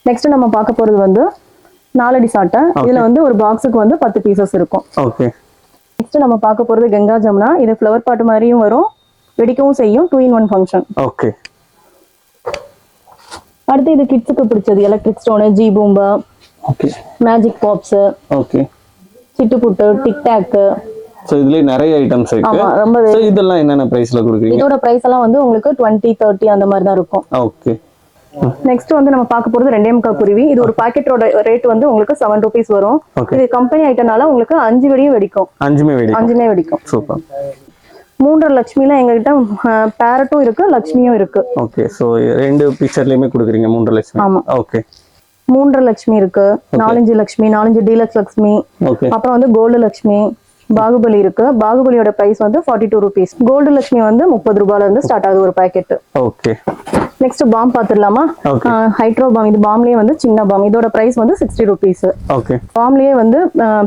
Speaker 1: நெக்ஸ்ட் நம்ம பார்க்க போறது வந்து 4 அடி சாட்டை. இதுல வந்து ஒரு பாக்ஸுக்கு வந்து 10 பீசஸ் இருக்கும்.
Speaker 2: ஓகே.
Speaker 1: நெக்ஸ்ட் நம்ம பார்க்க போறது கங்கா ஜமுனா. இது ஃப்ளவர் பாட் மாதிரியும் வரும், வெடிக்கவும் செய்யும். 2 in 1 ஃபங்க்ஷன்.
Speaker 2: ஓகே.
Speaker 1: அடுத்து இது கிட்ஸுக்கு பிடிச்சது எலக்ட்ரிக் ஸ்டோன், ஜி பூம்பா,
Speaker 2: ஓகே,
Speaker 1: மேஜிக் பாப்ஸ்,
Speaker 2: ஓகே,
Speaker 1: சிட்டுப்புட்டு, டிக் டாக்.
Speaker 2: சோ இதுல நிறைய ஐட்டம்ஸ் இருக்கு.
Speaker 1: ஆமா, ரொம்ப.
Speaker 2: சோ இதெல்லாம் என்னென்ன பிரைஸ்ல கொடுக்குறீங்க? இதோட
Speaker 1: பிரைஸ் எல்லாம் வந்து உங்களுக்கு 20, 30 அந்த மாதிரி தான் இருக்கும்.
Speaker 2: ஓகே.
Speaker 1: நெக்ஸ்ட் வந்து நம்ம பார்க்க போறது 2 MK குருவி. இது ஒரு பாக்கெட்டோட ரேட் வந்து உங்களுக்கு 7 ரூபீஸ் வரும். இது கம்பெனி ஐட்டனால உங்களுக்கு 5 வெடியும் வெடிக்கும். 5மே வெடிக்கும்.
Speaker 2: சூப்பர்.
Speaker 1: 3 லட்சுமில எங்ககிட்ட பேரட்டும் இருக்கு, லட்சுமியும் இருக்கு.
Speaker 2: ஓகே. சோ ரெண்டு பிக்சர்லயுமே கொடுக்குறீங்க 3 லட்சுமி.
Speaker 1: ஆமா.
Speaker 2: ஓகே.
Speaker 1: 3 லட்சுமி இருக்கு, 4 லட்சுமி, 4 டீலக்ஸ் லட்சுமி, அப்புறம் வந்து கோல்டு லட்சுமி, பாகுபலி இருக்கு. பாகுபலியோட பிரைஸ் வந்து 42 ரூபீஸ். கோல்டு லட்சுமி வந்து 30 ரூபாயில இருந்து ஸ்டார்ட் ஆகுது ஒரு பாக்கெட்.
Speaker 2: ஓகே.
Speaker 1: நெக்ஸ்ட் பாம் பாத்துடலாமா? Hydro bomb. இது பாம்லயே வந்து சின்ன பாம். இதோட பிரைஸ் வந்து 60 ரூபீஸ்.
Speaker 2: ஓகே.
Speaker 1: பாம்லயே வந்து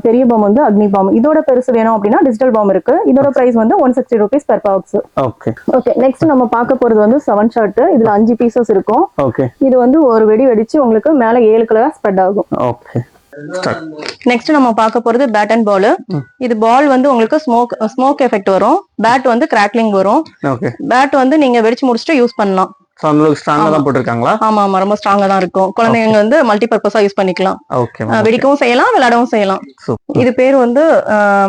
Speaker 1: பெரிய பாம் வந்து அக்னி பாம். இதோட பெருசு வேணும் அப்படின்னா டிஜிட்டல் பாம் இருக்கு. இதோட பிரைஸ் வந்து 160 rupees per box.
Speaker 2: Okay.
Speaker 1: Okay. Next நம்ம பார்க்க போறது வந்து 7 ஷாட். இதுல 5 பீசஸ் இருக்கும்.
Speaker 2: ஓகே.
Speaker 1: இது வந்து ஒரு வெடி வெடிச்சு உங்களுக்கு மேல 7 கலரா ஸ்ப்ரெட் ஆகும்.
Speaker 2: ஓகே.
Speaker 1: நெக்ஸ்ட் நம்ம பார்க்க போறது பேட் அண்ட் பால். இது பால் வந்து உங்களுக்கு ஸ்மோக் எஃபெக்ட் வரும், பேட் வந்து கிராக்லிங் வரும்.
Speaker 2: ஓகே.
Speaker 1: பேட் வந்து நீங்க வெடிச்சு முடிச்சுட்டு யூஸ் பண்ணலாம்.
Speaker 2: ஸ்ட்ராங்கா தான் போட்டுருக்காங்களா?
Speaker 1: ஆமா ஆமா, ரொம்ப ஸ்ட்ராங்கா தான் இருக்கும். குழந்தைங்க வந்து மல்டி பர்பஸா யூஸ் பண்ணிக்கலாம். வெடிக்கவும் செய்யலாம், விளையாடவும் செய்யலாம். இது பேர் வந்து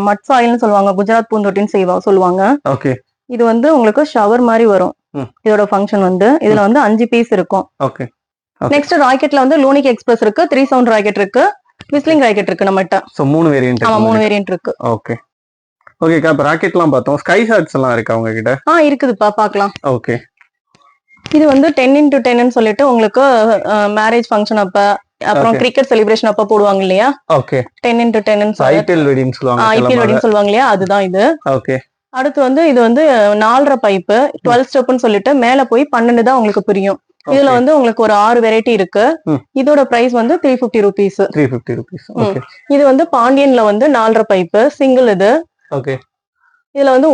Speaker 1: மட் சாயில்னு சொல்லுவாங்க, குஜராத் பூந்தொட்டின்னு சொல்லுவாங்க.
Speaker 2: ஓகே.
Speaker 1: இது வந்து உங்களுக்கு ஷவர் மாதிரி வரும். இதோட ஃபங்க்ஷன் வந்து இதுல வந்து 5 பீஸ் இருக்கும்.
Speaker 2: ஓகே.
Speaker 1: நெக்ஸ்ட் ராக்கெட்ல வந்து லூனிக் எக்ஸ்பிரஸ் இருக்கு, 3 சவுண்ட் ராக்கெட் இருக்கு, விஸ்லிங் ராக்கெட் இருக்கு நம்மகிட்ட.
Speaker 2: So 3 variant.
Speaker 1: ஆமா, 3 வேரியன்ட் இருக்கு.
Speaker 2: ஓகே. ஓகேக்கா, இப்ப ராக்கெட்லாம் பார்த்தோம். ஸ்கை ஷாட்ஸ் எல்லாம் இருக்கா உங்க கிட்ட?
Speaker 1: இருக்குதுப்பா, பார்க்கலாம்.
Speaker 2: ஓகே.
Speaker 1: இது வந்து 10 into 10 ன்னு சொல்லிட்டு உங்களுக்கு மேரேஜ் ஃபங்க்ஷன் அப்ப, அப்புறம் கிரிக்கெட் செலிப்ரேஷன் அப்ப போடுவாங்க இல்லையா?
Speaker 2: ஓகே.
Speaker 1: 10 into 10 ன்னு சொல்லிட்டு
Speaker 2: ஐபிஎல் வெட்டிங் சொல்லுவாங்க.
Speaker 1: ஐபிஎல் வெட்டிங் சொல்லுவாங்க இல்லையா, அதுதான் இது.
Speaker 2: ஓகே.
Speaker 1: அடுத்து வந்து இது வந்து 4.5 பைப்பு 12 ஸ்டெப்னு சொல்லிட்டு மேல போய் 12 தான் உங்களுக்கு புரியும். இதுல வந்து உங்களுக்கு ஒரு 6 வெரைட்டி இருக்கு. இதோட பிரைஸ் வந்து 350 ரூபீஸ்.
Speaker 2: 350 ரூபீஸ். ஓகே.
Speaker 1: இது வந்து பாண்டியன்ல வந்து 4.5 பைப்பு சிங்கிள் இது.
Speaker 2: ஓகே.
Speaker 1: இதுல வந்து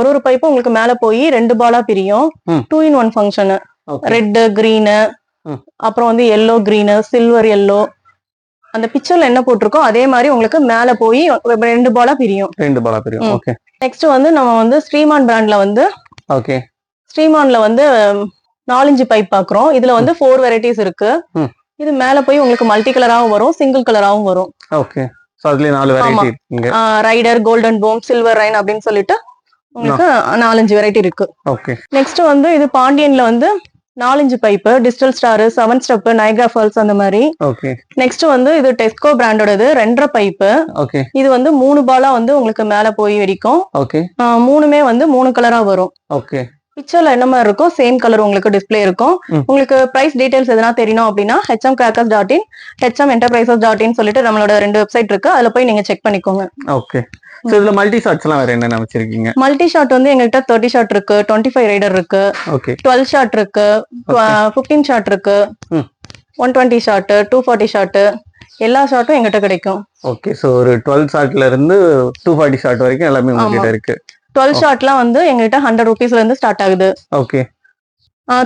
Speaker 1: ஒரு பைப்பு உங்களுக்கு மேல போய் 2 பாலா பிரியும். 2 in 1 ஃபங்க்ஷன். ரெட், கிரீன், அப்புறம் வந்து எல்லோ, கிரீன், சில்வர், எல்லோ. அந்த பிக்சர்ல என்ன போட்டிருக்கோ அதே மாதிரி உங்களுக்கு மேல போய் 2 பாலா பிரியும்.
Speaker 2: 2 பாலா பிரியும். ஓகே.
Speaker 1: நெக்ஸ்ட் வந்து நம்ம வந்து ஸ்ரீமான் பிராண்ட்ல வந்து
Speaker 2: ஓகே,
Speaker 1: ஸ்ரீமான்ல வந்து 4 பைப் பாக்குறோம். இதுல வந்து 4 வெரைட்டிஸ் இருக்கு. இது மேல போய் உங்களுக்கு மல்டி கலராவும் வரும், சிங்கிள் கலராவும் வரும்.
Speaker 2: ஓகே. சோ அதுல 4 வெரைட்டி இருக்கு.
Speaker 1: ரைடர், கோல்டன் போம், சில்வர் ரைன் அப்படின்னு சொல்லிட்டு உங்களுக்கு 4 வெரைட்டி இருக்கு.
Speaker 2: ஓகே.
Speaker 1: நெக்ஸ்ட் வந்து இது பாண்டியன்ல வந்து 4 pipe, digital star, 7 step, Niagara Falls அந்த மாதிரி.
Speaker 2: ஓகே.
Speaker 1: நெக்ஸ்ட் வந்து இது டெஸ்கோ பிராண்டோடது 2.5 பைப்.
Speaker 2: ஓகே.
Speaker 1: இது வந்து 3 பாலா வந்து உங்களுக்கு மேல போய் வெடிக்கும்.
Speaker 2: ஓகே.
Speaker 1: 3மே வந்து 3 கலரா வரும்.
Speaker 2: ஓகே.
Speaker 1: பிக்சர்ல என்ன மாதிரி இருக்கும் சேம் கலர் உங்களுக்கு டிஸ்பிளே இருக்கும். உங்களுக்கு பிரைஸ் டீடைல்ஸ் எதனா தெரியணும் அப்படின்னா hmcrackers.in, hmenterprises.in சொல்லிட்டு நம்மளோட 2 வெப்சைட் இருக்கு, அதுல போய் நீங்க செக் பண்ணிக்கோங்க.
Speaker 2: ஓகே. சோ இதுல மல்டி ஷாட்ஸ் எல்லாம் வேற என்ன வச்சிருக்கீங்க?
Speaker 1: மல்டி ஷாட் வந்து எங்ககிட்ட 30 ஷாட் இருக்கு, 25 ரைடர் இருக்கு,
Speaker 2: ஓகே,
Speaker 1: 12 ஷாட் இருக்கு, 15 ஷாட் இருக்கு, 120 ஷாட், 240 ஷாட், எல்லா ஷாட்டும் எங்கிட்ட கிடைக்கும்.
Speaker 2: ஓகே. சோ ஒரு 12 ஷாட்ல இருந்து 240 ஷாட் வரைக்கும் எல்லாமே உங்ககிட்ட இருக்கு. 12
Speaker 1: ஷாட்லாம் வந்து எங்ககிட்ட 100 ரூபீஸ்ல இருந்து ஸ்டார்ட் ஆகுது.
Speaker 2: ஓகே.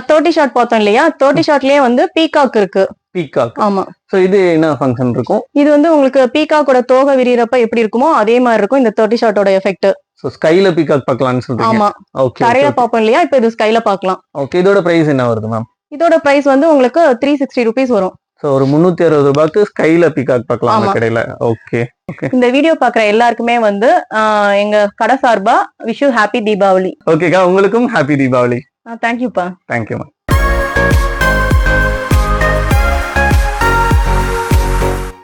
Speaker 1: 30 ஷாட் பார்த்தோம் இல்லையா, 30 ஷாட்லயே வந்து பீகாக் இருக்கு.
Speaker 2: பீகாக்,
Speaker 1: ஆமா.
Speaker 2: சோ இது என்ன ஃபங்க்ஷன் இருக்கும்?
Speaker 1: இது வந்து உங்களுக்கு பீகாக்கோட தோகை விரியறப்ப எப்படி இருக்குமோ அதே மாதிரி இருக்கும் இந்த 30 ஷாட்டோட எஃபெக்ட்.
Speaker 2: சோ ஸ்கைல பீகாக் பார்க்கலாம்னு சொல்றீங்க?
Speaker 1: ஆமா. ஓகே. தரையில பாப்போம் இல்லையா, இப்போ இது ஸ்கைல பார்க்கலாம்.
Speaker 2: ஓகே. இதோட பிரைஸ் என்ன வருது மேம்?
Speaker 1: இதோட பிரைஸ் வந்து உங்களுக்கு 360 ரூபீஸ் வரும்.
Speaker 2: சோ ஒரு 360 ரூபாய்க்கு ஸ்கைல பீகாக் பார்க்கலாம் அந்த கடையில. ஓகே. ஓகே.
Speaker 1: இந்த வீடியோ பாக்குற எல்லாருக்குமே வந்து எங்க கடை சார்பா விஷ் யூ ஹாப்பி தீபாவளி.
Speaker 2: ஓகேக்கா, உங்களுக்கும் ஹாப்பி தீபாவளி.
Speaker 1: தேங்க்யூப்பா.
Speaker 2: Thank you ma'am.